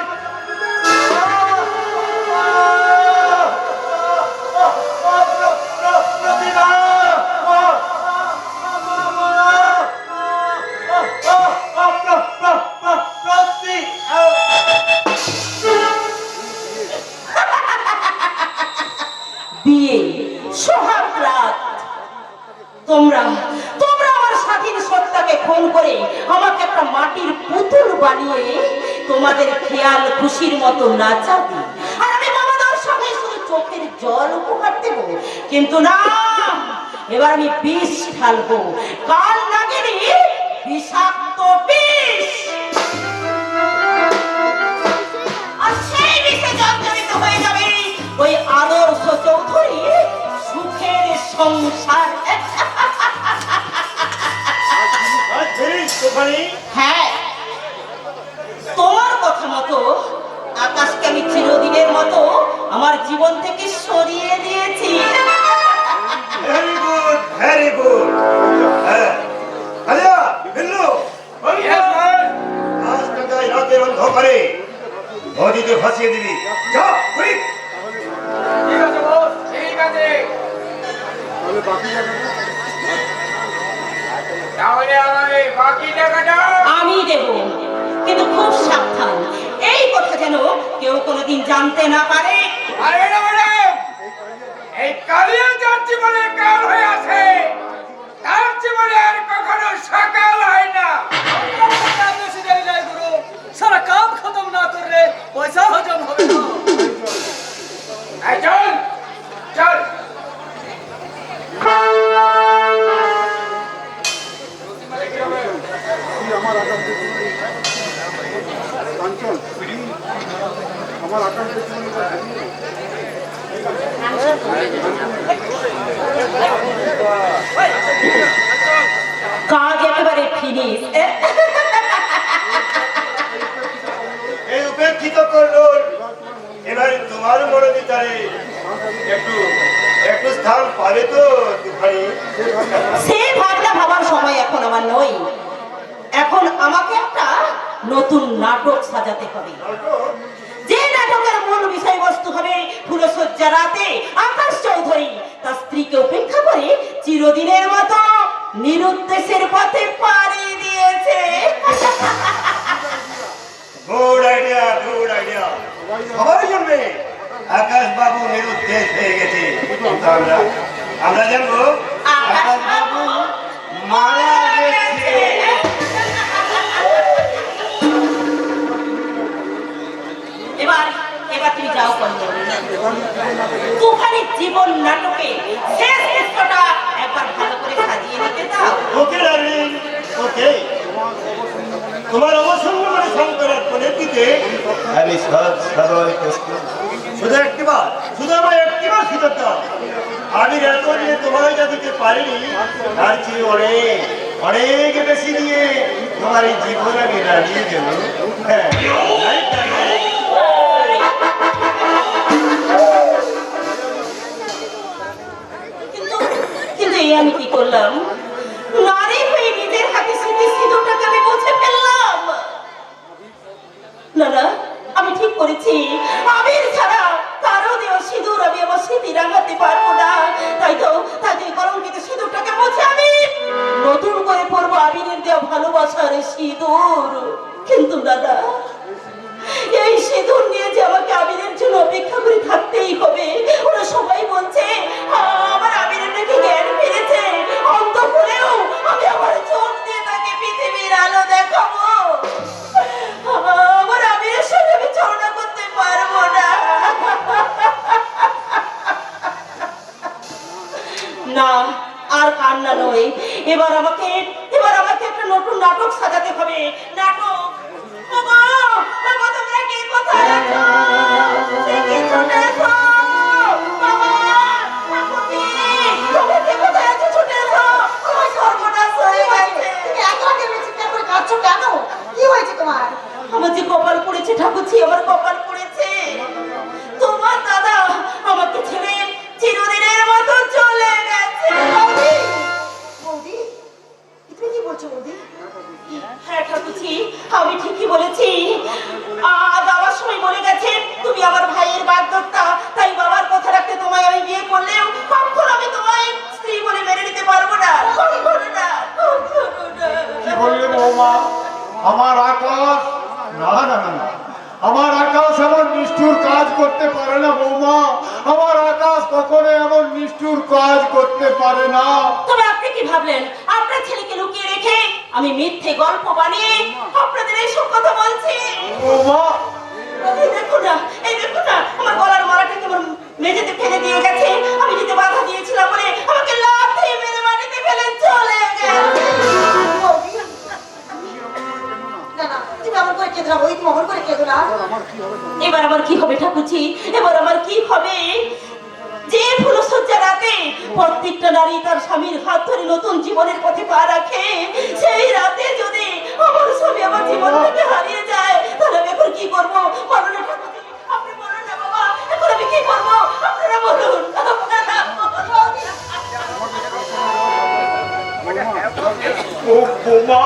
বিয়ে, সোহাগ রাত, তোমরা আমার স্বাধীন সত্তাকে খুন করে আমাকে একটা মাটির পুতুল বানিয়ে তোমাদের খেয়াল খুশির মতো নাচাবে, আর আমি বাবাদের সঙ্গে শুধু চোখের জল উপহার দেব। কিন্তু না, এবার আমি বিষ ঢালবো, কাল নাগিনী বিষাক্ত বিষ। আর সেই বিষে জর্জরিত হয়ে যাবে ওই আদর্শ চৌধুরী সুখের সংসার। হ্যাঁ, তোমার কথা মতো আকাশকে আমি চিরদিনের মতো আমার জীবন থেকে সরিয়ে দিয়েছি। Very good. আলিয়া, বিল্লু, আজকে রাতের অন্ধকারে নদীতে ভাসিয়ে দিবি। যা, কুইক। ঠিক আছে বস, ঠিক আছে। তাহলে আমাকে বাকি টাকাটা আমি দেব, কিন্তু খুব সাবধান, এই কথা যেন কেউ কোনোদিন জানতে না পারে। আরে ম্যাডাম, এই কালিয়া যার জীবনে কাল হয়ে আছে, তার জীবনে আর কখনো সকাল হয় না। বেশি দেরি নাই গুরু, সারা কাম খতম না করলে পয়সা হজম হবে না। চল চল। কাজ একেবারে ফিনিশ। এই উপেক্ষিত করলো এবার তোমার বড় বিচারে একটু একটু স্থান পাবে তো দুখানি? সে ভাবনা ভাবার সময় এখন আমার নয়। এখন আমাকে একটা নতুন নাটক সাজাতে হবে, যে নাটকের মূল বিষয়বস্তু হবে ফুলশয্যা রাতে আকাশ চৌধুরী তার স্ত্রীকে উপেক্ষা করে চিরদিনের মতো নিরুদ্দেশের পথে পাড়ি দিয়েছে। Good idea, good idea. সবাই জানবে আকাশ বাবু নিরুদ্দেশ হয়ে গেছে, কিন্তু আমরা জানবো আকাশ বাবু মারা গেছে। এবার এবার তুমি যাও কন্যা, তুফানের জীবন নাটকে শেষ দৃশ্যটা একবার ভালো করে সাজিয়ে নিতে দাও। ওকে ডার্লিং, ওকে। তোমার অবসন্ন করে শঙ্করার্পণের দিতে আমি সদয় প্রস্তুত। শুধু একটিবার, শুধু আমার একটিবার সুযোগ দাও। আমি এত নিয়ে তোমায় যা দিতে পারিনি তার চেয়ে অনেক অনেক বেশি নিয়ে তোমার এই জীবন আমি রাজিয়ে দেব। হ্যাঁ, কিন্তু কিন্তু এই আমি কি করলাম? নারী হয়ে নিজের হাতে স্মৃতি সিঁদুরটাকে আমি মুছে ফেললাম। না না, আমি ঠিক করেছি, আবির ছাড়া কারো দেওয়া সিঁদুর আমি আমার স্মৃতি রাঙাতে পারবো না। তাই তো এই কলঙ্কিত সিঁদুরটাকে মুছে আমি নতুন করে পরবো আবিরের দেওয়া ভালোবাসার সিঁদুর। কিন্তু দাদা, এই সিঁদুর নিয়ে যে আমাকে আবিরের জন্য অপেক্ষা করে থাকতেই হবে। ওরা সবাই বলছে আমার আবিরের নাকি জ্ঞান ফিরেছে, অন্ত হলেও আমি আমার চোখ দিয়ে তাকে পৃথিবীর আলো দেখাবো। আমার আবিরের সঙ্গে আমি চলনা করতে পারবো না। না, আর কান্না নয়, এবার আমাকে একটা নতুন নাটক সাজাতে হবে। নাটক আমার যে কপাল পড়েছে ঠাকুরছি, আমার কপাল পড়েছে। তোমার দাদা আমাকে ছেড়ে চিরদিনের মতো চলে গেছে। হ্যাঁ ঠাকুরছি, আমি ঠিকই বলেছি। যাওয়ার সময় বলে গেছে তুমি আমার ভাইয়ের বাগদত্তা, তাই বাবার কথা রাখতে তোমায় আমি বিয়ে করলেও কখনো আমি তোমায় স্ত্রী বলে মেনে নিতে পারবো না। কখনো না, কখনো না। কি বললে বৌমা? আমার আকাশ, না না না না, আমার আকাশ এমন নিষ্ঠুর কাজ করতে পারে না বৌমা। আমার আকাশ কখনো এমন নিষ্ঠুর কাজ করতে পারে না। তবে আপনি কি ভাবলেন আপনার ছেলেকে লুকিয়ে রেখে আমি মিথ্যে গল্প বানিয়ে আপনাদের এইসব কথা বলছি? বৌমা, এই দেখুন না, আমার গলার মালাটাকে আমার মেঝেতে ফেলে দিয়ে গেছে। আমি যেতে বাধা দিয়েছিলাম বলে আমাকে লাথি মেরে মাটিতে ফেলে চলে গেছে। এবার আমার কি হবে ঠাকুরছি? এবার আমার কি হবে? যে ফুলশয্যা রাতে প্রত্যেকটা নারী তার স্বামীর হাত ধরে নতুন জীবনের পথে পা রাখে, সেই রাতে যদি আমার স্বামী আমার জীবন থেকে হারিয়ে যায়, তাহলে আমি এখন কি করবো? বলুন না ঠাকুরজি, আপনি বলুন না বাবা, এখন আমি কি করবো? আপনারা বলুন, আপনারা বলুন। ও বৌমা,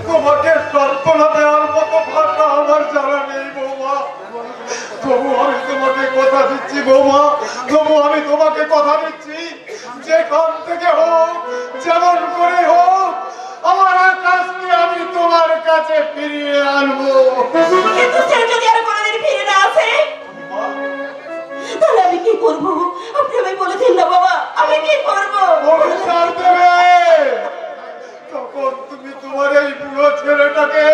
তোমাকে সান্ত্বনা দেওয়ার মতো ভাষা আমার জানা নেই বৌমা। তবু আমি তোমাকে কথা দিচ্ছি বৌমা, তবু আমি তোমাকে কথা দিচ্ছি, যেখান থেকে হোক, যেমন করে হোক, আমার আকাশকে আমি তোমার কাছে ফিরিয়ে আনবো। কিন্তু সে যদি আর কোনোদিন ফিরে না আসে, তাহলে আমি কি করবো? আপনি আমি বলে দিন না বাবা, আমি কি করবো? অভিশাপ দেবে। তখন তুমি তোমার এই বুড়ো ছেলেটাকে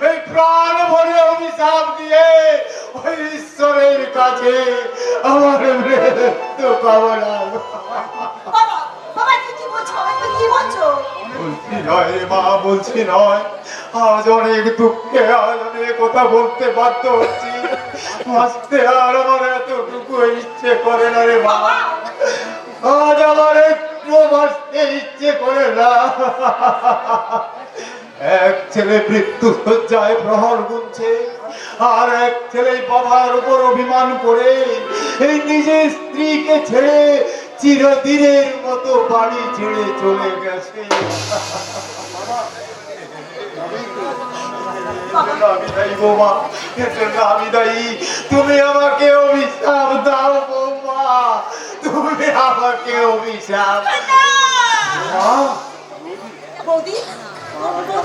এই প্রাণ ভরে অভিশাপ দিয়ে ওই ঈশ্বরের কাছে আমার মৃত্যু কামনা। বাবা, বাবা কি বলছো? কি বলছো? বলছি নয় রে মা, বলছি নয়। আজ অনেক দুঃখে, আজ অনেক কথা বলতে বাধ্য হচ্ছি। আসতে আর আমার এতটুকু ইচ্ছে করে না রে মা। আজ আমার একটু বাঁচতে ইচ্ছে করে না। এক ছেলে মৃত্যু শয্যায় প্রহর গুনছে, আর এক ছেলে বাবার উপর অভিমান করে এই নিজের স্ত্রীকে ছেড়ে চিরদিনের মতো বাড়ি ছেড়ে চলে গেছে। আমি দায়ী বৌমা, এর জন্য আমি দায়ী। তুমি আমাকে অভিশাপ দাও বৌমা, তুমি আমাকে অভিশাপ। মা, বৌদি,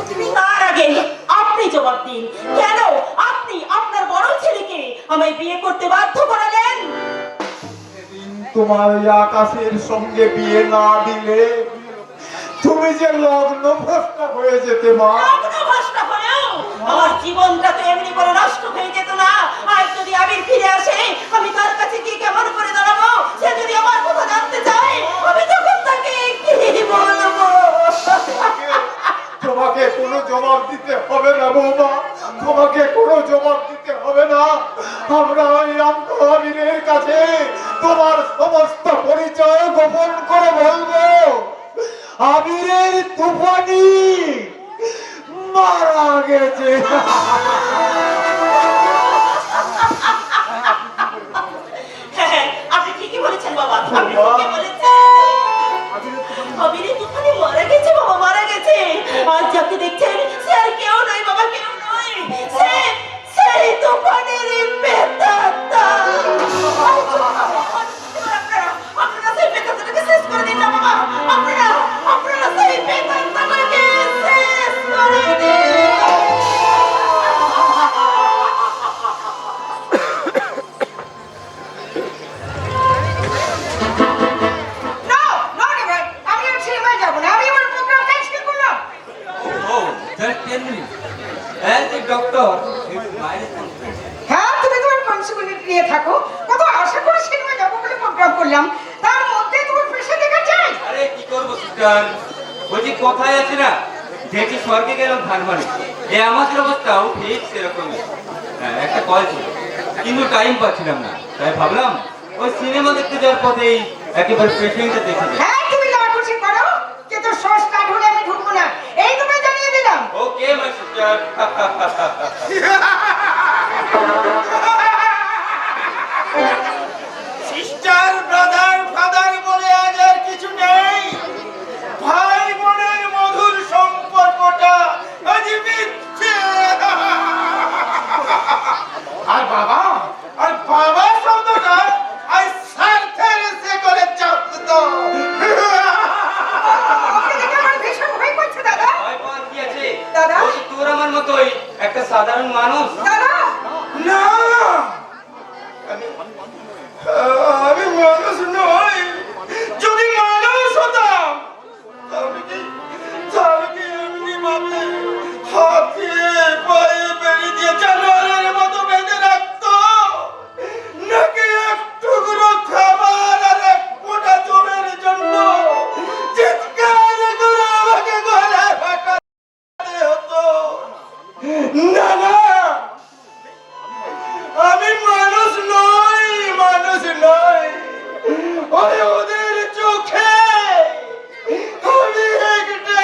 তুমি তার আগে আপনি জবাব দিন, কেন আপনি আপনার বড় ছেলেকে আমায় বিয়ে করতে বাধ্য করালেন? সেদিন তোমার ওই আকাশের সঙ্গে বিয়ে না দিলে তুমি যে লগ্ন ভ্রষ্ট হয়ে যেতে মা। লগ্ন ভ্রষ্ট হয়েও আমার জীবনটা তো এমনি করে নষ্ট হয়ে যেত না। আর যদি আবির ফিরে আসে, আমি তার কাছে কি কেমন করে দাঁড়াবো? সে যদি আমার কথা জানতে চায়, আমি তখন তাকে কি বলবো? তোমাকে কোনো জবাব দিতে হবে না বৌমা, তোমাকে কোনো জবাব দিতে হবে না। আমরা ওই আবিরের কাছে তোমার সমস্ত পরিচয় গোপন করে বলবো। আবিরের তুফানি মারা গেছে। হ্যাঁ, আপনি ঠিকই বলেছেন বাবা, আপনি ঠিকই বলেছেন। আবিরের তুফানি মারা গেছে বাবা, মারা গেছে। আজ যাকে দেখছেন সে আর কেউ নয় বাবা, কেউ নয়, সেই তুফানের পেতাত্তা। আপনারা সেই পেতাত্তাটাকে শেষ করে দিন না বাবা, আপনারা সেই পেতাত্তাটাকে শেষ করে দিন। হ্যাঁ, তুমি তোমার রেসপন্সিবিলিটি নিয়ে থাকো। কত আশা করে সিনেমা যাবো বলে প্রোগ্রাম করলাম, তার মধ্যে তোমার প্রেশার দেখা যায়। আরে কি করবো সিস্টার, বলছি কথায় আছে না, দেখি স্বর্গে গেলাম ধান মানে, এই আমাদের অবস্থাও ঠিক সেরকমই। হ্যাঁ, একটা কল ছিল কিন্তু টাইম পাচ্ছিলাম না, তাই ভাবলাম ওই সিনেমা দেখতে যাওয়ার পথেই একেবারে পেশেন্টটা দেখে যাই। হ্যাঁ, তুমি যা খুশি করো, কিন্তু সস কাট হলে আমি ঢুকবো না, এই তোমায় জানিয়ে দিলাম। Okay my sister. Sister, brother, father বলে আজ আর কিছু নেই। ভাই বোনের মধুর সম্পর্কটা আজ মিথ্যে। আর বাবা শব্দটা আজ স্বার্থের সে করে চাপত। ওকে দেখে আমার ভীষণ ভয় করছে দাদা। ভয় পাওয়ার কি আছে? দাদা? ও তো তোর আমার মতোই একটা সাধারণ মানুষ। দাদা, না, আমি মানুষ নই। যদি মানুষ হতাম তাহলে কি এমনি ভাবে হাতে পায়ে বেড়ে দিয়ে জানোয়ারের মতো বেঁধে রাখতো, নাকি এক টুকরো খাবার আর এক ফোঁটা জলের জন্য চিৎকার করে আমাকে গলা ফাটাতে হতো? না না, আমি মানুষ নই। ওই ওদের চোখে আমি একটা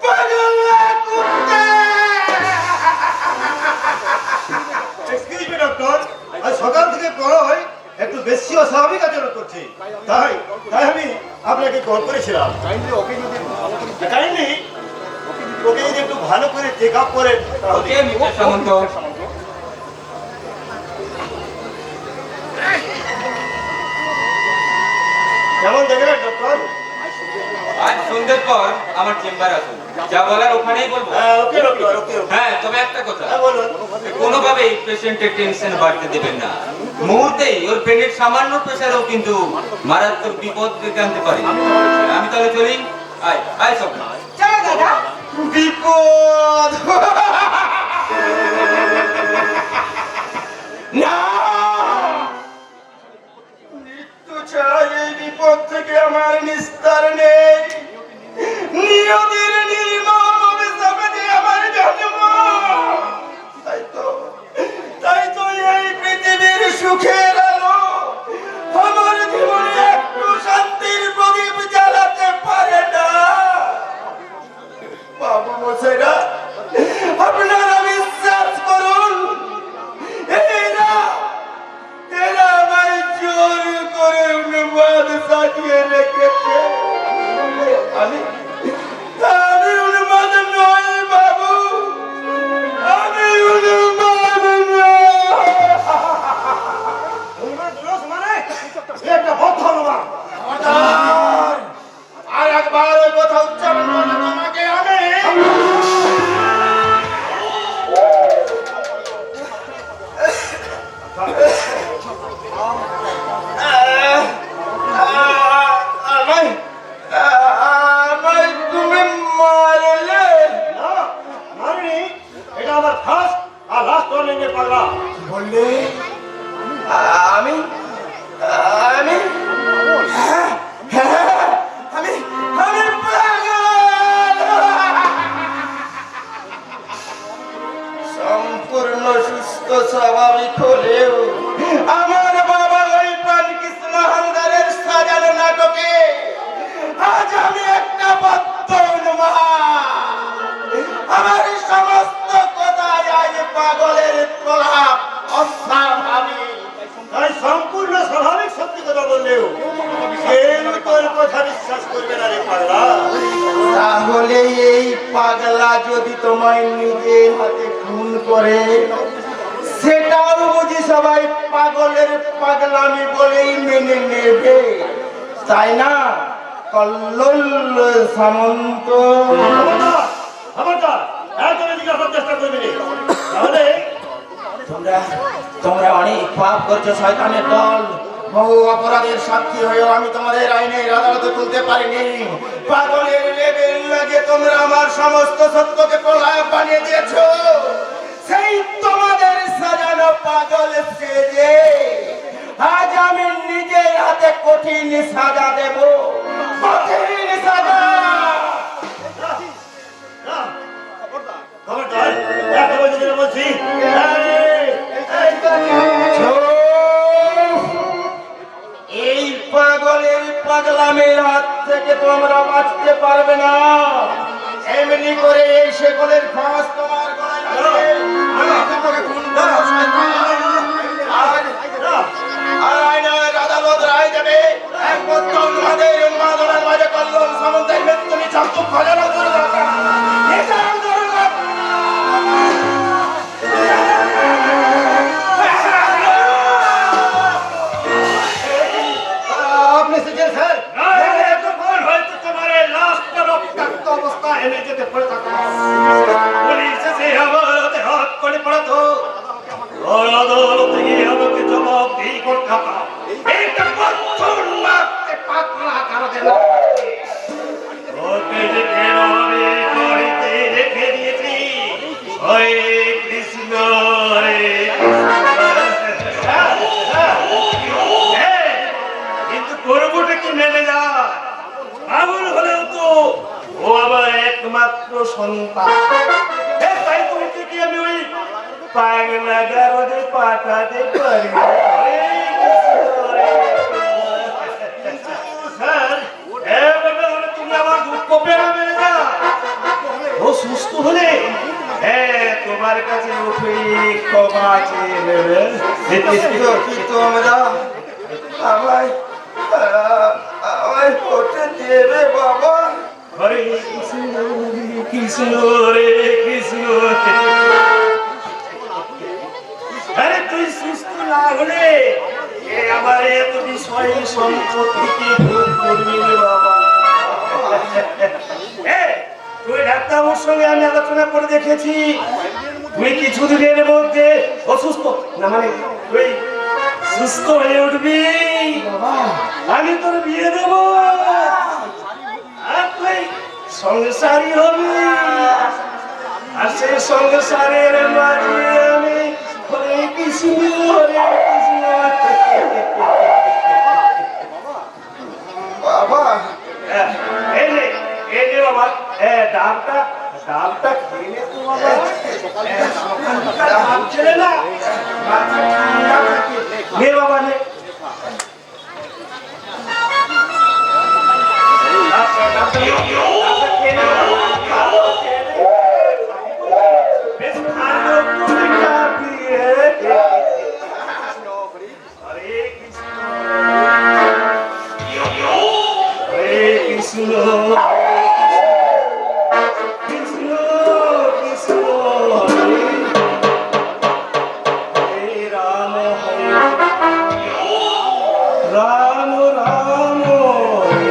পাগলা কুত্তা। এক্সকিউজ মি ডক্টর, আজ সকাল থেকে প্রলয় একটু বেশি অস্বাভাবিক আচরণ করছে, তাই আমি আপনাকে কল করেছিলাম। কাইন্ডলি ওকে যদি একটু ভালো করে চেক আপ করেন ওকে মিস্টার সামন্ত। কেমন দেখলেন ডক্টর? আজ সন্ধ্যের পর আমার চেম্বার আসুন, যা বলার ওখানেই বলবো। ওকে ডক্টর, ওকে। হ্যাঁ, তবে একটা কথা, হ্যাঁ বলুন। কোনোভাবেই পেশেন্টের টেনশন বাড়তে দেবেন না। মুহূর্তেই ওর ব্রেনের সামান্য প্রেসারও কিন্তু মারাত্মক বিপদ ডেকে আনতে পারে। আমি তাহলে চলি। আয় সব। চলো দাদা। বিপদ না, মৃত্যু ছাড়া এই বিপদ থেকে আমার নিস্তার নেই। নিয়তির বললে আমি আমি হ্যাঁ, হ্যাঁ, আমি আমি পাগল। সম্পূর্ণ সুস্থ স্বাভাবিক হলেও আমার বাবা ওই প্রাণকৃষ্ণ হালদারের সাজানো নাটকে আজ আমি একটা বদ্ধ আমার সমস্ত কথায় আজ পাগলের প্রলাপ অস্বাভাবিক। সম্পূর্ণ স্বাভাবিক সত্যি কথা বললেও কেউ তোর কথা বিশ্বাস করবে না রে পাগলা। তাহলে এই পাগলা যদি তোমায় নিজের হাতে খুন করে সেটাও বুঝি সবাই পাগলের পাগলামি বলেই মেনে নেবে, তাই না কল্লোল সামন্ত? চেষ্টা করবি তাহলে তোমরা অনেক পাপ করছো শয়তানের দল। বহু অপরাধের সাক্ষী হয়েও আমি তোমাদের আইনের আদালতে তুলতে পারিনি। পাগলের লেবেল লাগিয়ে তোমরা আমার সমস্ত সত্যকে প্রলাপ বানিয়ে দিয়েছো। সেই তোমাদের সাজানো পাগল সেজে আজ আমি নিজের হাতে কঠিন সাজা দেব, কঠিন সাজা। বলছি এই পাগলের পাগলামের হাত থেকে তোমরা বাঁচতে পারবে না। এমনি করে এই শেকলের ফাঁস তোমার গলায় লাগবে। আমি তোমাকে খুন করব শয়তান। আর আইনের আদালত রায় দেবে একমাত্র উন্মাদের উন্মাদনার মাঝে কল্লোল সামন্তের মৃত্যু নিঃশব্দ খজানো দুর্ঘটনা। আপনি এসেছেন স্যার? এতক্ষণ হয়তো তোমার এই লাশটা রক্তাক্ত অবস্থায় এনে যেতে পড়ে থাকা পুলিশ এসে আমার হাতে হাত করে পড়াতো। আদালতে গিয়ে আমাকে জবাবদিহি করতে হতো। এইটা প্রথম মাপতে পাতলা কারণে না। ওকে যে কেন আমি বাড়িতে রেখে দিয়েছি। হরে কৃষ্ণ হরে কিন্তু করবোটা কি মেনে যা। পাগল হলেও তো ও আমার একমাত্র সন্তান। তাই তোমাকে কি আমি ওই পাগলা গারদে পাঠাতে পারি? তুমি আমার দুঃখ পেরাবে না। ও সুস্থ হলে তোমার কাছে উঠে ক্ষমা চেয়ে নেবে। কিন্তু আমরা আমায় আমায় করতে দেবে বাবা। হরে কৃষ্ণ কৃষ্ণ রে কৃষ্ণ। আরে তুই সুস্থ না হলে আমার এত বিষয় সম্পত্তিকে ভোগ করবি রে বাবা। তুই ডাক্তারবাবুর সঙ্গে আমি আলোচনা করে দেখেছি। তুই কিছুদিনের মধ্যে অসুস্থ না মানে তুই সুস্থ হয়ে উঠবি। আমি তোর বিয়ে দেবো আর তুই সংসারী হবি। আর সেই সংসারের মাঝে আমি হরে কৃষ্ণ হরে কৃষ্ণ। বাবা এই নে বাবা ডাবটা খেয়ে নে তো বাবা। ডাব ছেলে না নে বাবা নে। বেশ ভালো করে খাবি। হরে কৃষ্ণ হরে কৃষ্ণ কৃষ্ণ কৃষ্ণ হরে হরে রাম হরে রাম রাম হরে।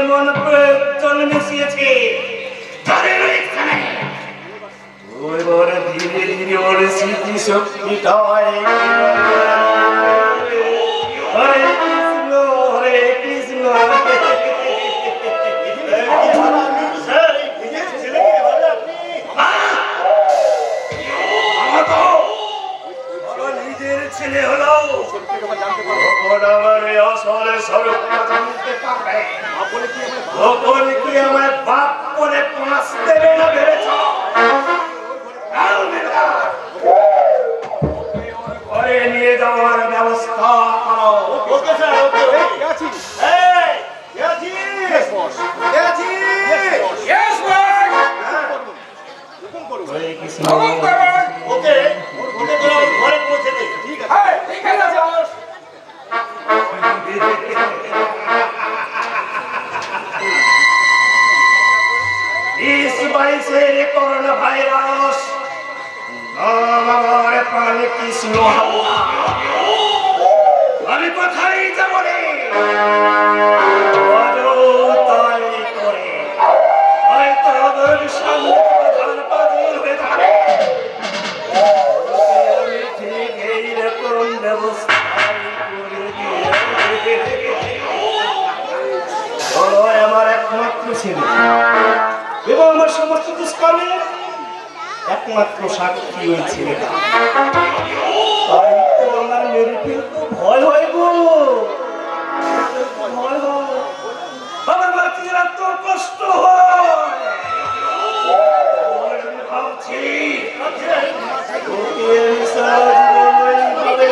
এমন প্রয়োজন মিশিয়েছে তাদের এখানে ওই বড় ধীরে ধীরে ওর স্মৃতি শক্তিটা হরে কৃষ্ণ হরে কৃষ্ণ নিজের ছেলে হলো আমার আসলে স্বরূপটা জানতে পারবে তখন কি আমার বাপ বলে পাঁচ দেবে না ভেবেছ ঘরে নিয়ে যাওয়ার ব্যবস্থা করো ওকে স্যার ওকে ঘরে পৌঁছে দে ঠিক আছে इस বাইশে করোনা ভাইরাস আমার প্রাণে কৃষ্ণ আমি কোথায় যাব রে তাই করে হয়তো আমার সামনে প্রধান পাজি হয়ে যাবে আমি ঠিক এইরকম ব্যবস্থা করে আমার একমাত্র ছেলে এবং আমার সমস্ত দুষ্কর্মের একমাত্র সাক্ষী ওই ছেলেটা তাই তো আমার মেরে ফেলতে ভয় হয় গো ভয় হয় আমার বাচ্চারা তো কষ্ট হয় আমি ভাবছি ওকে সারা জীবন এইভাবে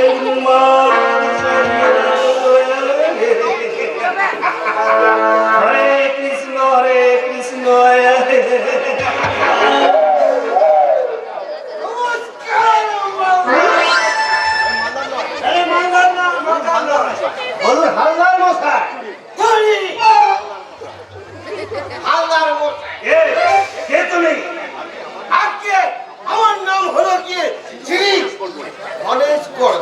হরে কৃষ্ণ বলুন হালদার মশাই হালদার মশাই কে তুমি আজকে আমার নাম হলো কি শ্রী গণেশ কর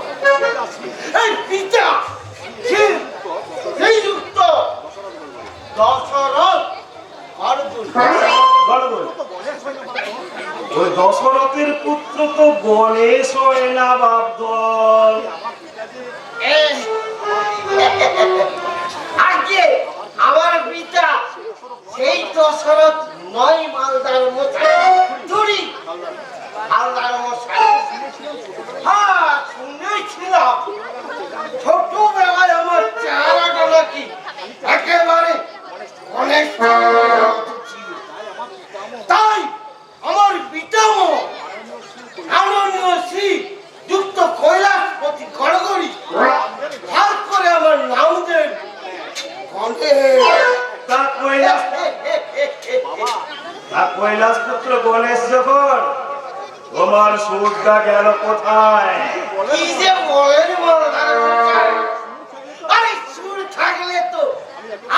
এই পিতা শ্রীযুক্ত দশরথ অর্জুন ওই দশরথের পুত্র তো গণেশ হয় না বাপদল আজকে আমার পিতা সেই দশরথ নয় মালদার মশাই চুরি হালদার মশাই হ্যাঁ শুনেছিলাম ছোটবেলায় আমার চেহারাটা নাকি একেবারে অনেক ছিল তাই আমার পিতামহ আনন্দীয় শ্রী যুক্ত কৈলাসপতি গড়গড়ি হাত করে আমার নাম দেন কৈলাস পুত্র গণেশ যখন তোমার সুরটা গেল কোথায় কি যে বলেন আরে সুর থাকলে তো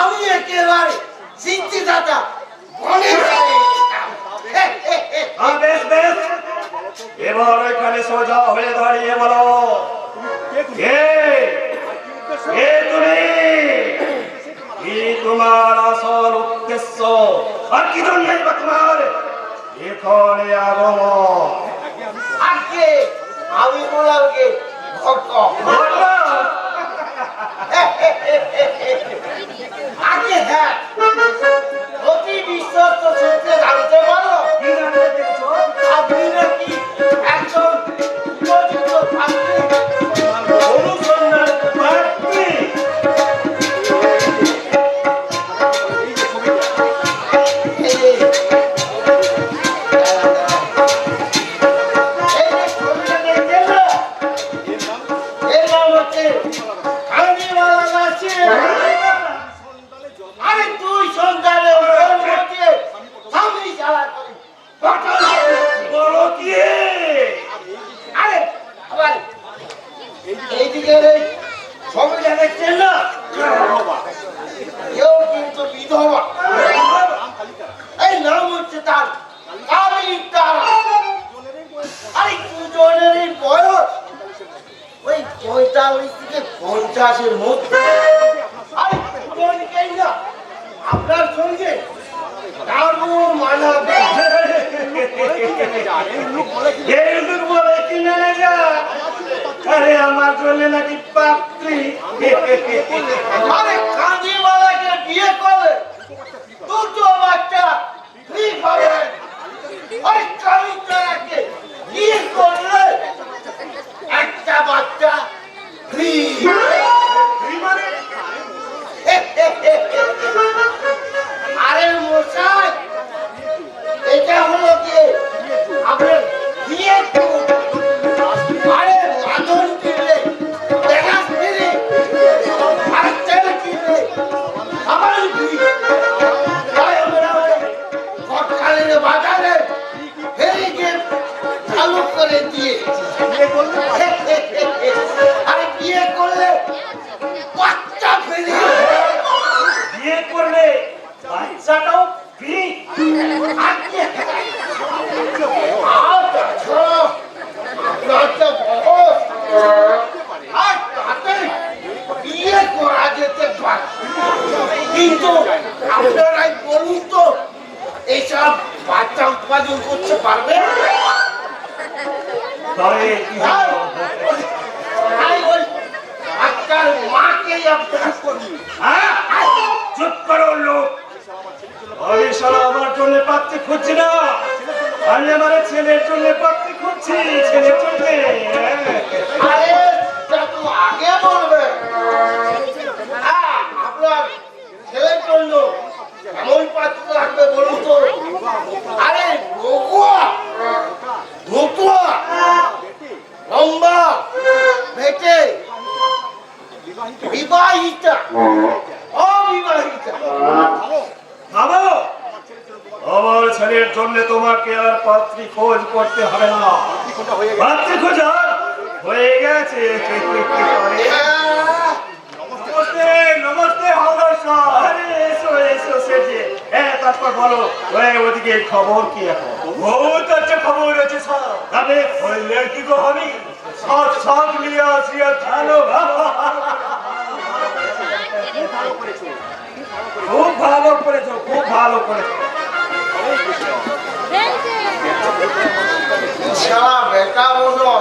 আমি একেবারে সিদ্ধিদাতা গণেশ বেশ বেশ এবার ওইখানে সোজা হয়ে দাঁড়িয়ে বলো কে তুমি কি তোমার আসল উদ্দেশ্য আর কি জন্যই বা তোমার এখানে আগমন আজকে আমি বললাম কি আগে হ্যাঁ অতি বিশ্বস্ত সূত্রে জানতে পারো আপনি নাকি একজন উপযুক্ত ছাত্রী অনুসন্ধান প্রার্থী আরে তুই সন্তানের সামনে চালা করি বলো কি আরে আবার এইদিকে ছবিটা দেখছেন না কেউ কিন্তু বিধবা এই নাম হচ্ছে তার কালী তারা আরে দুজনেরই বয়স ওই 45 থেকে 50-এর মধ্যে আরে দুজনকেই না আপনার সঙ্গে দারুণ মানাবে। এই লোক বলে কি ম্যানেজার, আরে আমার জন্য নাকি পাত্রী। আরে কাঁদিওয়ালাকে বিয়ে করে দুটো বাচ্চা ফ্রি পাবেন। ওই কামিটাকে বিয়ে করলে একটা বাচ্চা ফ্রি। মানে আরে মশাই, এটা হলো কি আপনার বিয়ে করুন। আরে মাদন কিনলে দেখা কিনলে আর তেল কিনলে আমার তাই আমরা গতকালের বাজারে ফেরি গেম চালু করে দিয়ে আরে বিয়ে করলে বাচ্চা ফেরি। বিয়ে করলে বাচ্চাটাও ফ্রি। বিয়ে করা যেতে পারে, কিন্তু আপনারাই বলুন তো এইসব বাচ্চা উৎপাদন করতে পারবে? বাচ্চার মাকেই অভ্যাস করি। চুপ করো লোক, আমি সারা আমার জন্য পাত্রী খুঁজছি না, আমি আমার ছেলের জন্য পাত্রী খুঁজছি। ছেলের জন্য আগে বলবে আপনার ছেলের জন্য এমন পাত্র লাগবে বলুন তো। আরে ধুতুয়া লম্বা বেটে বিবাহিতা অবিবাহিতা। ভাবো, আমার ছেলের জন্য তোমাকে আর পাত্রী খোঁজ করতে হবে না, পাত্রী খোঁজা হয়ে গেছে। নমস্তে নমস্তে হাওদার সাহেব। আরে এসো এসো সেজে। হ্যাঁ, তারপর বলো ওদিকে খবর কি? এখন বহুত আচ্ছা খবর আছে স্যার। তবে ওই লড়কি কো আমি সাথ সাথ লিয়ে আসি। ভালো খুব ভালো করেছো, খুব ভালো করেছো। সারা বেটা বলো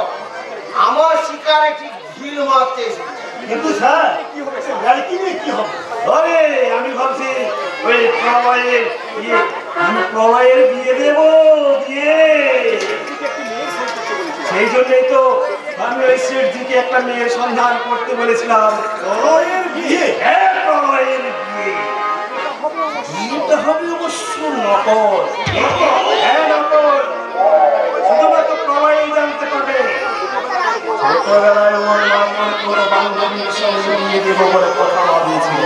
আমার শিকারে ঠিক ঢিল মারতে। কিন্তু স্যার কি হবে, লড়কি নিয়ে কি হবে? আরে আমি ভাবছি ওই প্রলয়ের বিয়ে দেবো। বিয়ে সেই জন্যই তো আমি ওই শেঠজিকে একটা মেয়ের সন্ধান করতে বলেছিলাম। প্রলয়ের বিয়ে? হ্যাঁ, প্রলয়ের বিয়ে। বিয়েটা হবে অবশ্য নকল। হ্যাঁ, নকল। শুধুমাত্র প্রলয়ই জানতে পারবে। ছোটবেলায় ওর মামুর কোনো বান্ধবীর সঙ্গে বিয়ে দেবো বলে কথা দিয়েছিল,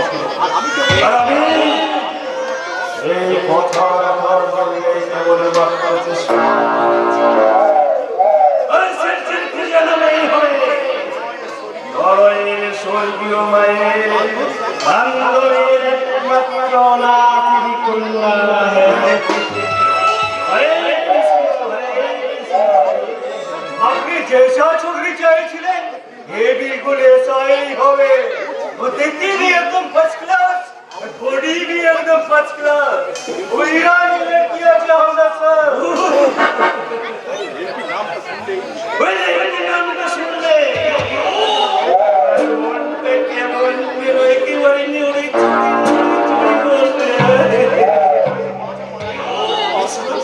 আর আমি এই কথা রাখার জন্য কেবল বার্তার চেষ্টা। স্বর্গীয় মায়ের বান্ধবীর একমাত্র নাতি কন্যা। আপনি যেসব ছবি চেয়েছিলেন এ বিলকুল এসাই হবে। ও দেখতে भी एकदम फर्स्ट क्लास, बॉडी भी एकदम फर्स्ट क्लास। उइरा मिले किया चाहता सर। ওই নামটা শুনলে মনটা কেমন মেরো একেবারে নিউড়ে চুরি করতে।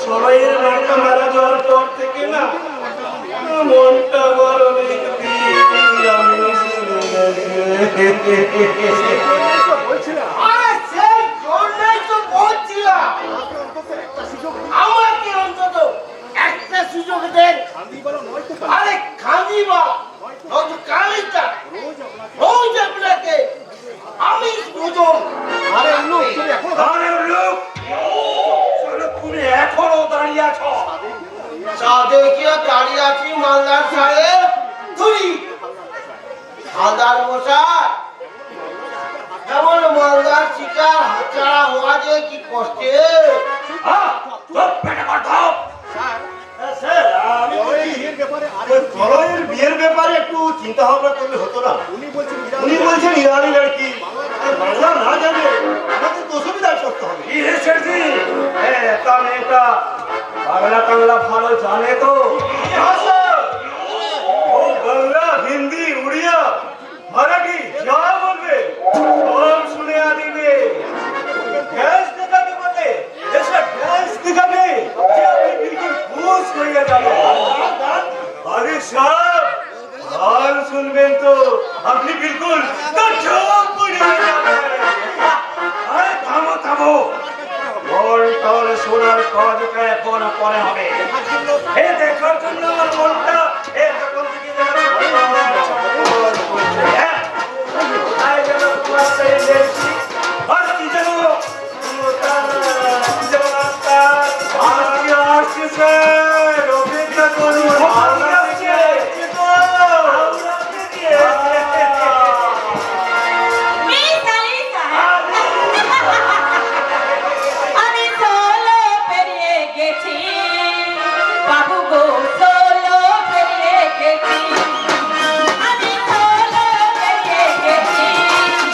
সবাইয়ের নামটা মারা যাওয়ার পর থেকে না মনটা বড় আমাকে অন্তত একটা সুযোগ দেন। আরে খাঁদিবা কালিটা রোজ আপনাকে আমি বুঝুন। আরে লোক তুমি এখনো দাঁড়িয়ে আছো? চাঁদে কি দাঁড়িয়ে আছি মালদার সাহেব? ধুরি হালদার মশাই, যেমন মালদার শিকার হাতছাড়া হওয়া যে কি কষ্টে। বিয়ের ব্যাপারে একটু চিন্তা ভাবনা করলে হতো না? উনি বলছেন ইরানি লড়কি, বাংলা না জানে আমাদের তো অসুবিধার করতে মোটা মেয়েটা বাংলা টাংলা ভালো জানে তো? ও বাংলা, হিন্দি, উড়িয়া, মারাঠি যা বলবে সব শুনে দিবে। ড্যান্স দেখাতে বলে এসব ড্যান্স দেখাবে যে আপনি বিলকুল খুশ হয়ে যাবেন। আরে সাহেব, গান শুনবেন তো আপনি বিলকুল গজব করে যাবেন। আরে থামো থামো, বল তাহলে শোনার কাজটা এখন পরে হবে। এ দেখার জন্য আমার মনটা তখন থেকে অপেক্ষা করুন। আমি সোলো পেরিয়ে গেছি বাবু গো, সোলো পেরিয়ে গেছি। আমি সোলো পেরিয়ে গেছি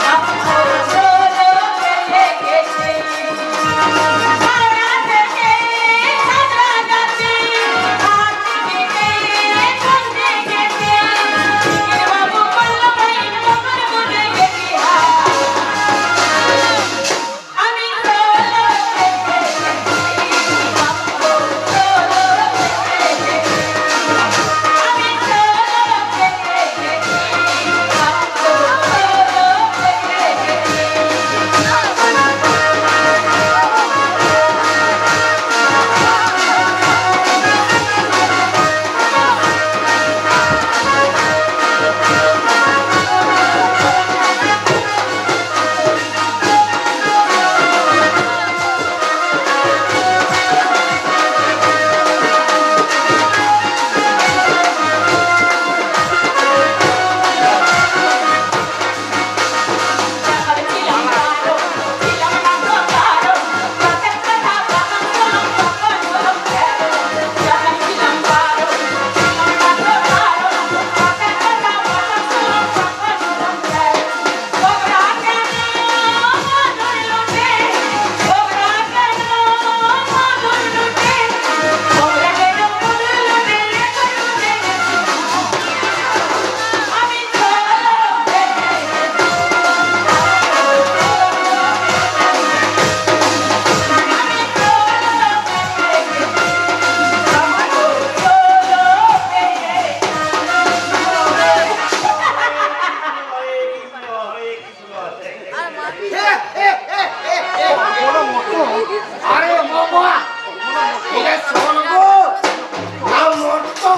বাবু গো, সোলো পেরিয়ে গেছি। হাওড়া থেকে হাওড়াগাছি, হাট থেকে চন্ডী গেছি। এ বাবু বললো ভাই মকর বুঝে গেছি। আমি সোলো পেরিয়ে গেছি বাবু গো, সোলো পেরিয়ে গেছি। আমি সোলো পেরিয়ে গেছি বাবু গো, আরে বাবা, এটা শোনবো না মরতো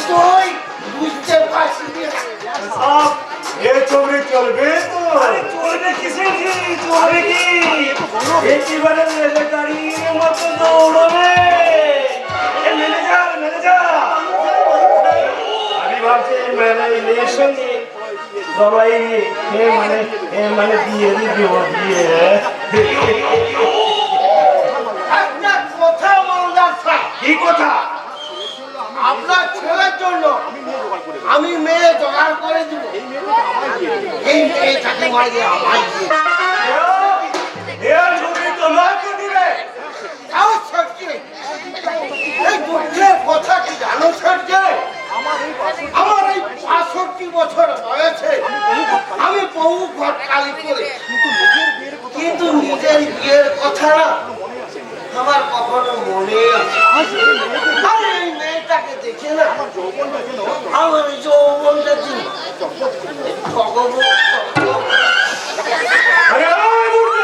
তুই বুঝতে পারছিস সাপ, এ চলবে চলবে তো? আরে চলবে কিসের কি? চলবে কি? একেবারে রেলগাড়ির মতো দৌড়বে। এ ম্যানেজার, ম্যানেজার, আমি ভাবছি মেয়ের সঙ্গে সবাই মানে দিয়ে দিব দিয়ে। একটা কথা মনে কি কথা? আপনার ছেলের জন্য আমি মেয়ে জোগাড় করে দিব। এই মেয়েটাকে মারিয়ে আমায় দিয়ে এর ছবি তোমাকে দিবে। তাও সত্যি এই দুঃখের কথা কি জানো সত্যি? আমার এই ৬৫ বছর বয়সে আমি বহু ঘটকালি করে কিন্তু নিজের বিয়ের কথা না আমার কখনো মনে আছে। আরে এই মেয়েটাকে দেখে না আমার যৌবনটা দিন আরে ওই মূর্খ!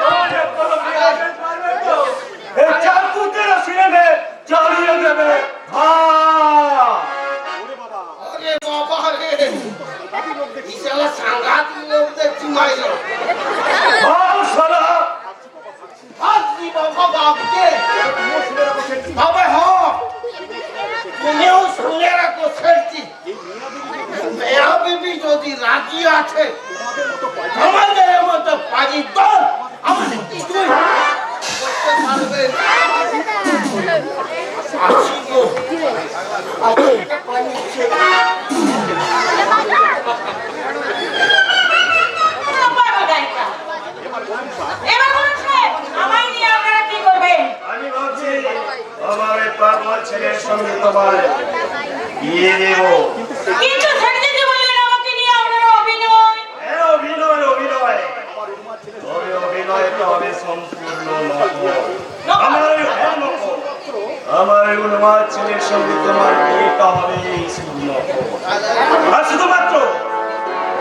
ওরে কলমে আসে পারবে তো? এ চাকুতে রসিয়ে দে, চালিয়ে দেবে। হ্যাঁ। আরে বাবা রে, এই শালা সাংঘাতিক লোক দেখছি মাইলো। হ্যাঁ, শালা। আসলি বাবা বাপকে তবে হ তুমিও শুনে রাখো সেটি মেয়া বিবি যদি রাজি আছে তোমাদের মতো পারি তো আমাদের কিছুই করতে পারবে না। আসি গো আজকে পানিছে এবার বলছে আমায় নিয়ে আপনারা আমার ছেলের সঙ্গে তোমার বিয়ে দেব। কিন্তু ছেড়ে দিতে বললেন আমাকে নিয়ে আপনার অভিনয়। হ্যাঁ, অভিনয় অভিনয়, তবে অভিনয়টা হবে সম্পূর্ণ নকল। আমার উন্মাদ ছেলের সঙ্গে তোমার বিয়েটা হবে শুধু নকল। আর শুধুমাত্র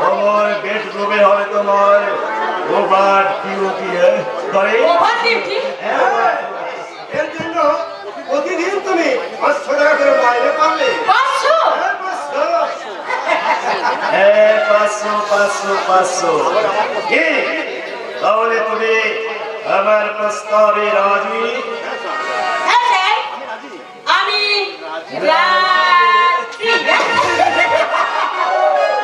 আমার বেডরুমে হবে তোমার ওভার ডিউটি। Over duty? এর জন্য প্রতিদিন তুমি 500 টাকা করে মাইনে পাবে। 500? হ্যাঁ, 500। কি তাহলে তুমি আমার প্রস্তাবে রাজি? হ্যাঁ স্যার, আমি রাজি।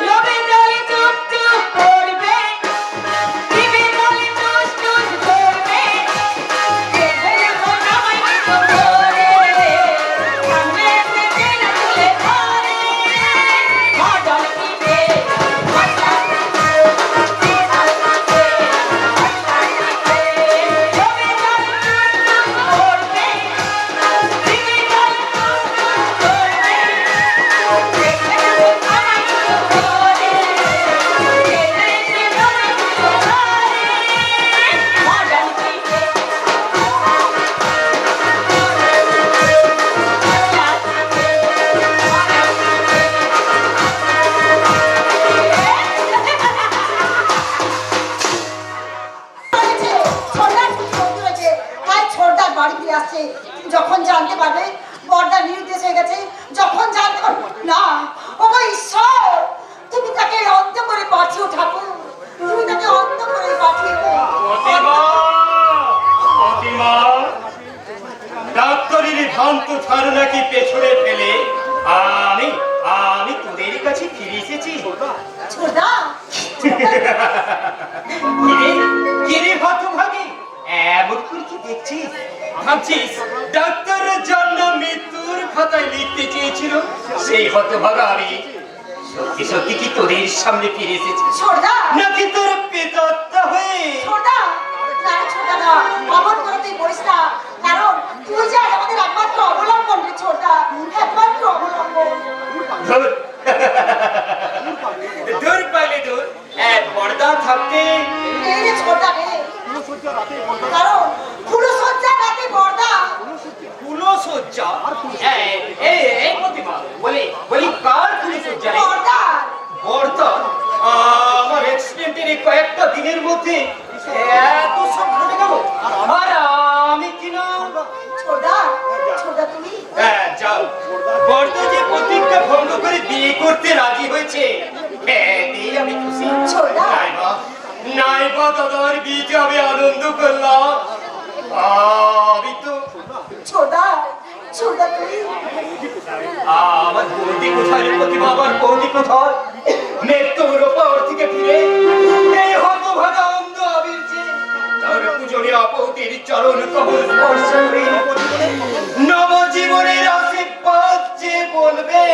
লোভে দলে চুপ চুপ করবে, দিবে বলে টুস টুস করবে, দেখলে মন আমায় কিছু করে, সামনে এসে টেনে তুলে ধরে, মডেল দিবে, মশলা দিবে, বিশাল দিবে, মশলা দিবে, লোভে দলে চুপ চুপ করবে, দিবে বলে টুস টুস করবে, দেখলে মন আমায় কিছু করে, দেখলে সে মনে কিছু ধরে, মডেল দিবে, যখন জানতে পারবে বর্দা নিরুদ্দেশ হয়ে গেছে, যখন জানতে পারবে না, ও গো ঈশ্বর, তুমি তাকে অন্ত করে পাঠিও ঠাকুর, তুমি তাকে অন্ত করে পাঠিয়ে দাও। ডাক্তারের ভ্রান্ত ধারণাকে পেছনে ফেলে আমি তোদের কাছে ফিরে এসেছি। ছোড়দা, কিরে হতভাগী, এমন করে কি দেখছিস? ভাবছিস ডাক্তারের জন্য মৃত্যুর খাতায় লিখতে চেয়েছিল সেই হতভাগা আমি সত্যি সত্যি কি তোদের সামনে ফিরে এসেছি ছোড়দা, নাকি তোর পেতাত্তা হয়ে? ছোড়দা, না ছোড়দা না, অমন করে তুই বলিস না, কারণ তুই যে আমাদের একমাত্র অবলম্বন রে ছোড়দা, একমাত্র অবলম্বন। দূর পাইলে দূর, পর্দা থাকতে এই রে ছোড়দা রে, কারণ পুরো সজ্জা রাতে বর্দা, কুলসজ্জা। এই প্রতিমা বলি কার কুলসজ্জা রে? বর্দা, বর্দা? আমার অ্যাক্সিডেন্টের কয়েকটা দিনের মধ্যে এত সব ঘটে গেল, আর আমি কিনা ছোড়দা, ছোড়দা তুমি যাও। বর্দা যে প্রতিজ্ঞা ভঙ্গ করে বিয়ে করতে রাজি হয়েছে, এতেই আমি খুশি। ছোড়দা, নাইবা দাদার বিয়েতে আমি আনন্দ করলাম। আমি তো ছোড়দা, ছোড়দা তুমি আমার বৌদি কোথায় রে প্রতিমা, আমার বৌদি কোথায়? মৃত্যুর ওপর থেকে ফিরে এই হতভাগা অন্ধ আবির যে তার পূজনীয় আপৌতির চরণ কমল স্পর্শ করে নবজীবনের আশীর্বাদ যে বলবে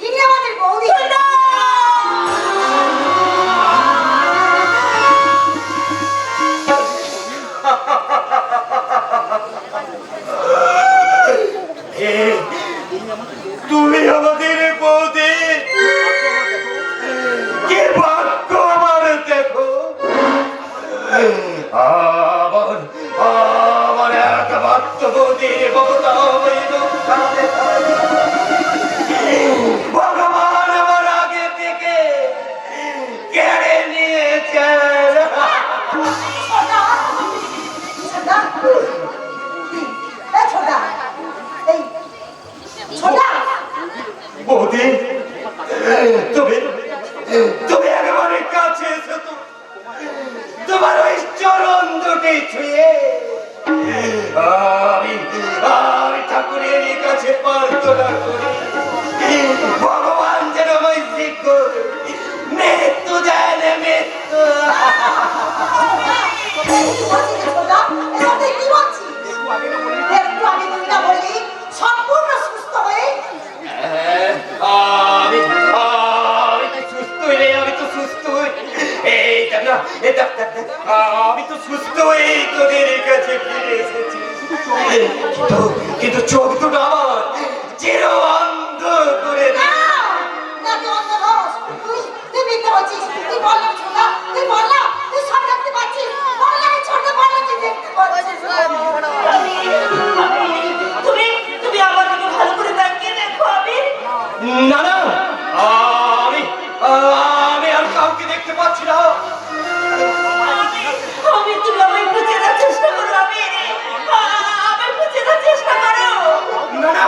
ইনি আমাদের বৌদি। তুমি আমাদের বৌদি, কি ভাগ্য আমার দেখো। আমার একমাত্র বৌদির মমতা ভগবান আমার আগে থেকে কেড়ে নিয়েছেন। ছোড়দা, ছোড়দা, এই ছোড়দা, এই ছোড়দা, বৌদি, তুমি তুমি একেবারে কাছে এসো তো, তোমার ওই চরণ দুটি ছুঁয়ে আমি ঠাকুরের কাছে প্রার্থনা করি ভগবান যেন আমায় এ দেখ দেখ দেখ, আমি তো সুস্থ হয়েই তোদের কাছে ফিরে এসেছি। কিন্তু চোখ দুটো আমার চির অন্ধ করে না, না, তুই অন্ধ নস। তুই মিথ্যে বলছিস। তুই বললাম ছোটা, তুই বললাম, তুই সব দেখতে পাচ্ছিস। বললাম ছোট, বললাম তুই দেখতে পাচ্ছিস। তুমি তুমি আমার দিকে ভালো করে তাকিয়ে দেখো আবির। না না, আমি আমি আর কাউকে দেখতে পাচ্ছি না। আবির, তুমি আমায় খুঁজে চেষ্টা করো আবির। আমায় খুঁজে চেষ্টা করো। না না,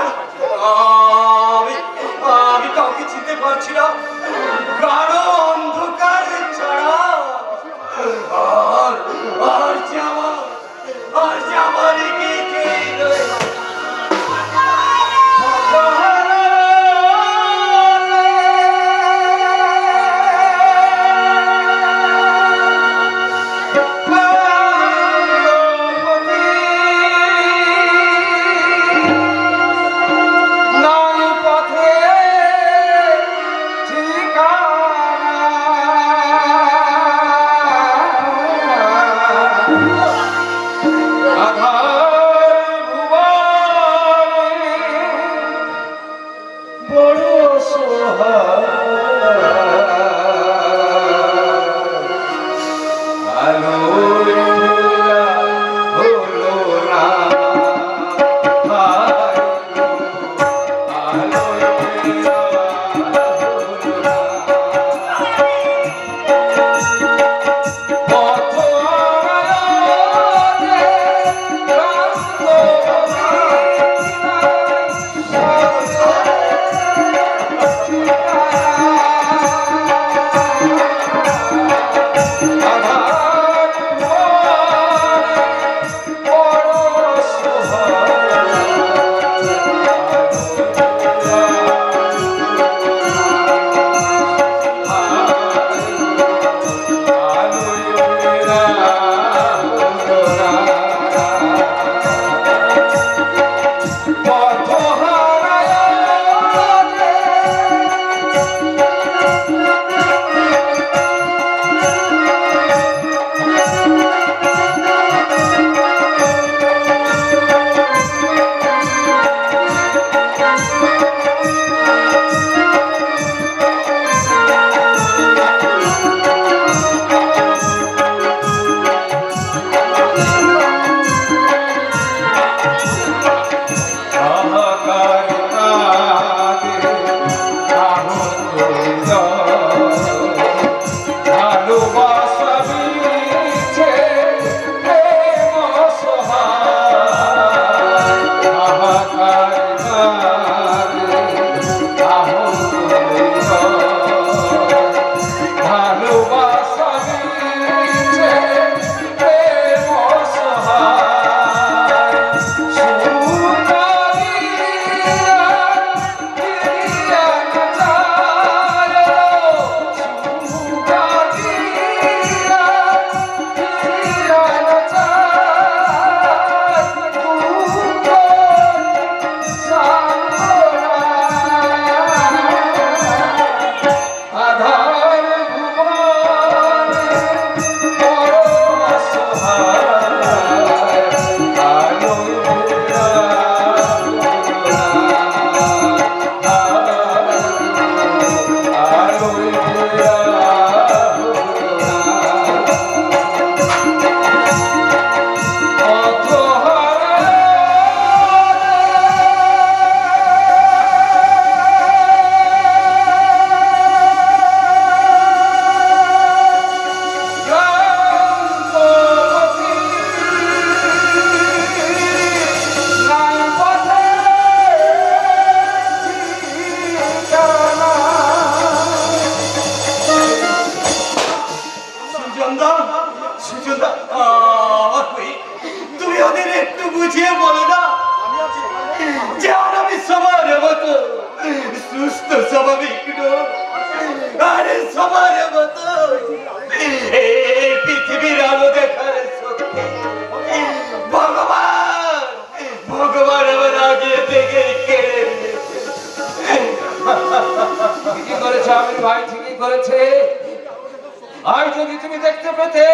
তুমি দেখতে পেতে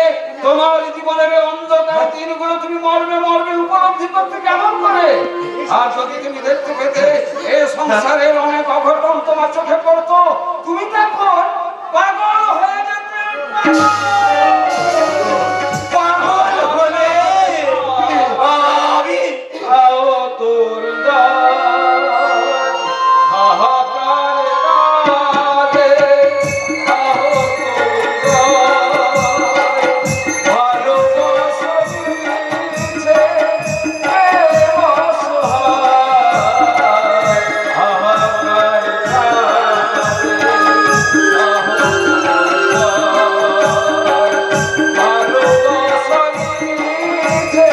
তোমার জীবনের এই অন্ধকার দিনগুলো তুমি মর্মে মর্মে উপলব্ধি করতে কেমন করে? আর যদি তুমি দেখতে পেতে এই সংসারের অনেক অঘটন তোমার চোখে পড়তো, তুমি তখন পাগল হয়ে যেতে। পাগল হলে আমি তোর হাহাকার রাতে ভালোবাসা দিয়েছে হাহাকার ভালোবাসা দিয়েছে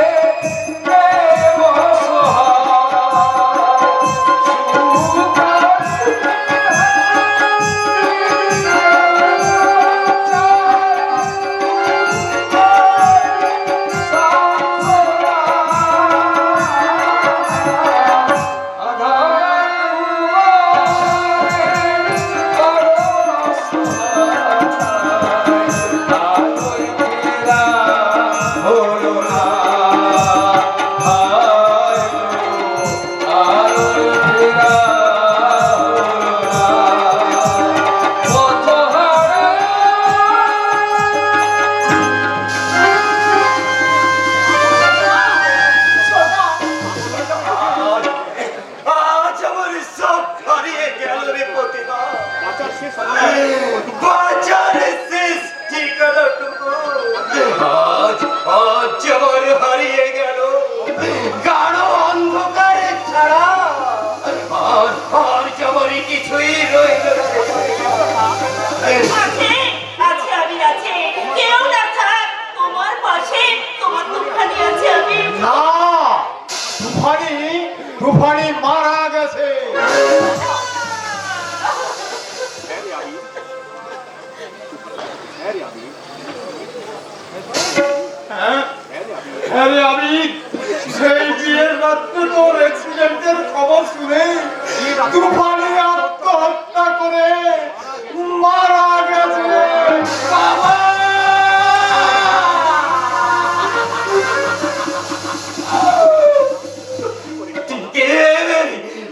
আজ আমার সব হারিয়ে গেল রে প্রতিভা। বাঁচার শেষ ঠিকানাটুকু আজ আমার হারিয়ে গেল গাঢ় অন্ধকারে ছাড়া। আর যেমন কিছুই রইল না। আছে আছে আবির আছে, কেউ না থাক তোমার পাশে, তোমার দুখানি আছে আবির। না, তুফানি মারা গেছে। আরে আমি সেই বিয়ের রাত্রে তোর অ্যাক্সিডেন্টের খবর শুনে তুফানি আত্মহত্যা করে মারা গেছে। বাবা!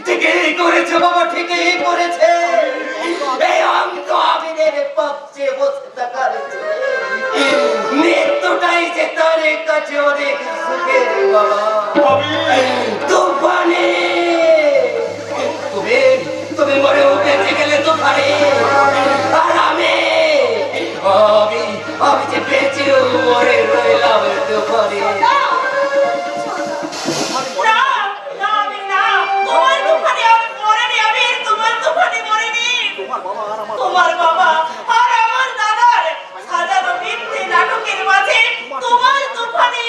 ঠিকই করেছে বাবা, ঠিকই করেছে। এই অন্ধ আবিরের পক্ষে বসে থাকার মৃত্যুটাই যে তার কাছে অনেক সুখের বাবা। তুফানে তুমি মরে উঠেছে গেলে তুফানে, আর আমি যে বেঁচেও মরে রইলাম তুফানে। না না আবির না, তোমার দুখানি মরেনি আবির, তোমার দুখানি মরেনি। তোমার বাবা আর আমার দাদার সাজানো মিথ্যে নাটকের মাঝে তোমার দুখানি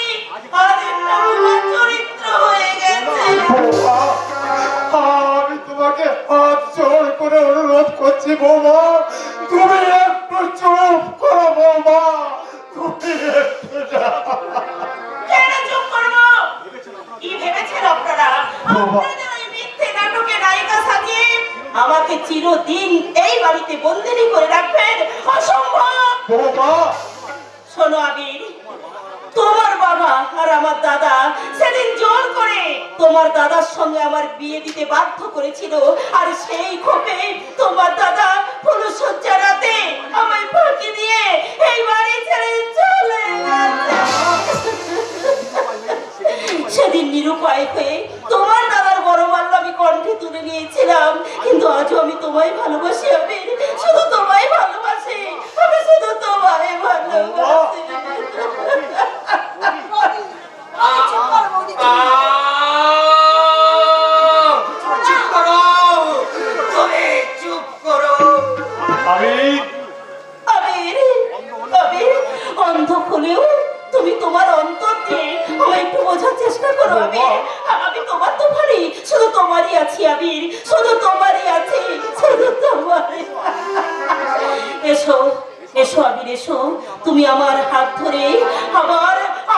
আজ একটা রোমান চরিত্র হয়ে গেছে। আমি তোমাকে হাত জোর করে অনুরোধ করছি বৌমা, তুমি একটু চুপ করো বৌমা, তুমি একটু কেন চুপ করবো? কি ভেবেছেন আপনারা? আপনাদের ওই মিথ্যে নাটকে নায়িকা সাজিয়ে আমাকে চিরদিন এই বাড়িতে বন্দিনী করে রাখবেন? অসম্ভব। বৌমা। শোনো আবির, তোমার বাবা আর আমার দাদা সেদিন জোর করে তোমার দাদার সঙ্গে আমার বিয়ে দিতে বাধ্য করেছিল, আর সেই ক্ষোভে তোমার দাদা ফুলসজ্জা রাতে আমায় ফাঁকি দিয়ে এই বাড়ি ছেড়ে চলে গেছে। সেদিন নিরুপায় হয়ে তোমার দাদার বড় মাল্য আমি কণ্ঠে তুলে নিয়েছিলাম, কিন্তু আজও আমি তোমায় ভালোবাসি আবির, শুধু তোমায় ভালোবাসি, আমি শুধু তোমায় ভালোবাসি। চুপ করো বৌদি, চুপ করো, তুমি চুপ করো। আবির আবির, অন্ধ হলেও তুমি তোমার অন্তর দিয়ে আমায় একটু বোঝার চেষ্টা করো আবির। আমি তোমার তো ভারি, শুধু তোমারই আছি আবির, শুধু তোমারই আছি, শুধু তোমারই। এসো এসো আবির এসো, তুমি আমার হাত ধরে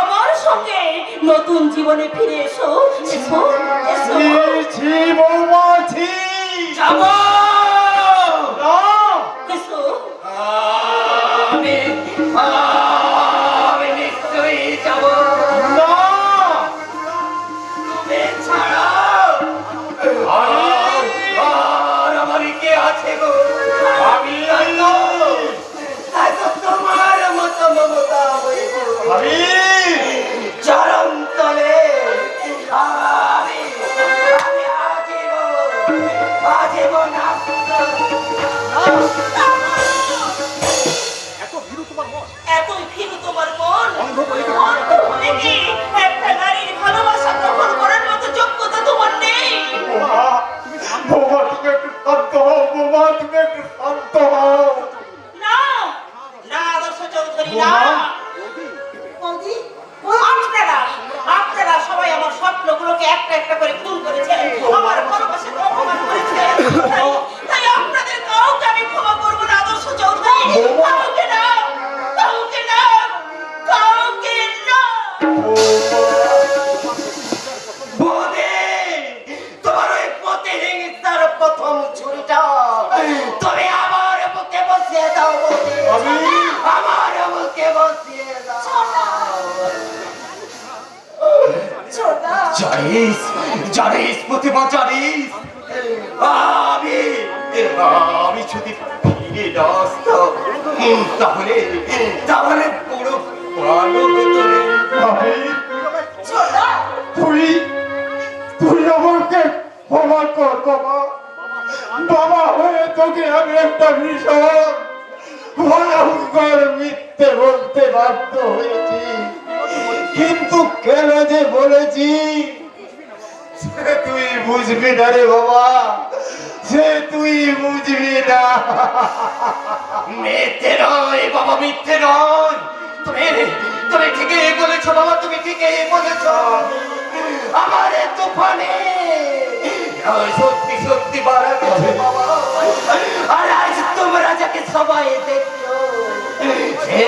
আমার সঙ্গে নতুন জীবনে ফিরে এসো। এসো এসো। ছি বৌমা, ছি। যাবো না। এসো। আমি আজীবন এতই ভীরু তোমার মন অন্ধ হলে কি একটা নারীর ভালোবাসা গ্রহণ করার মতো যোগ্যতা তোমার নেই? বোমা, বোমা, তুমি একটু শান্ত হও, বোমা, তুমি একটু শান্ত হও। না না আদর্শ চৌধুরী না। বৌদি আপনারা আপনারা সবাই আমার স্বপ্নগুলোকে একটা একটা করে খুন করেছেন, আমার ভালোবাসাকে অপমান করেছেন। তাই আপনাদের কাউকে আমি ক্ষমা করবো না আদর্শ চৌধুরী। কাউকে না, কাউকে না, কাউকে না। বৌদি, তোমার ওই প্রতিহিংসার প্রথম ছুরিটা তুমি আমার বুকে বসিয়ে দাও বৌদি। আমার বুকে বসিয়ে দাও। ছোটা জানিস জানিস প্রতিমা জানিস আমি যদি ফিরে না আসতাম তাহলে তাহলে পুরো ভালো হতো রে। ছোটা তুই তুই আমাকে ক্ষমা কর বাবা। বাবা হয়ে তোকে আমি একটা ভীষণ ভয়ঙ্কর মিথ্যে বলতে বাধ্য হয়েছি, কিন্তু কেন যে বলেছি সে তুই বুঝবি না রে বাবা, সে তুই বুঝবি না। মিথ্যে নয় বাবা, মিথ্যে নয়। তুমি তুমি ঠিকই বলেছো বাবা, তুমি ঠিকই বলেছো। আমার এ তুফানে সত্যি সত্যি মারা গেছে বাবা। আর আজ তোমরা যাকে সবাই দেখছো সে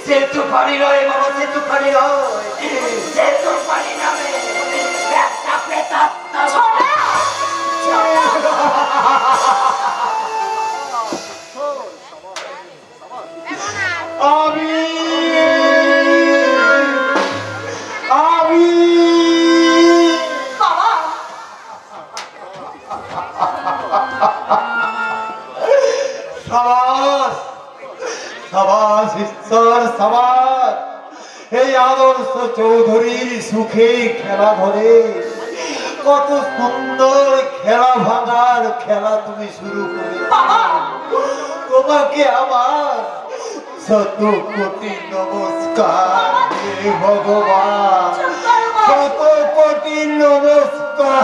সে তুফানি নয় বাবা, সে তুফানি নয়, সে তুফানি নামে একটা প্রেতাত্মা। আমি আমি বাবা সাবাস সাবাস ঈশ্বর সাবাস। এই আদর্শ চৌধুরীর সুখে খেলা ধরে কত সুন্দর খেলা ভাঙার খেলা তুমি শুরু করে। বাবা তোমাকে আমার শত কোটি নমস্কার হে ভগবান, শত কোটি নমস্কার।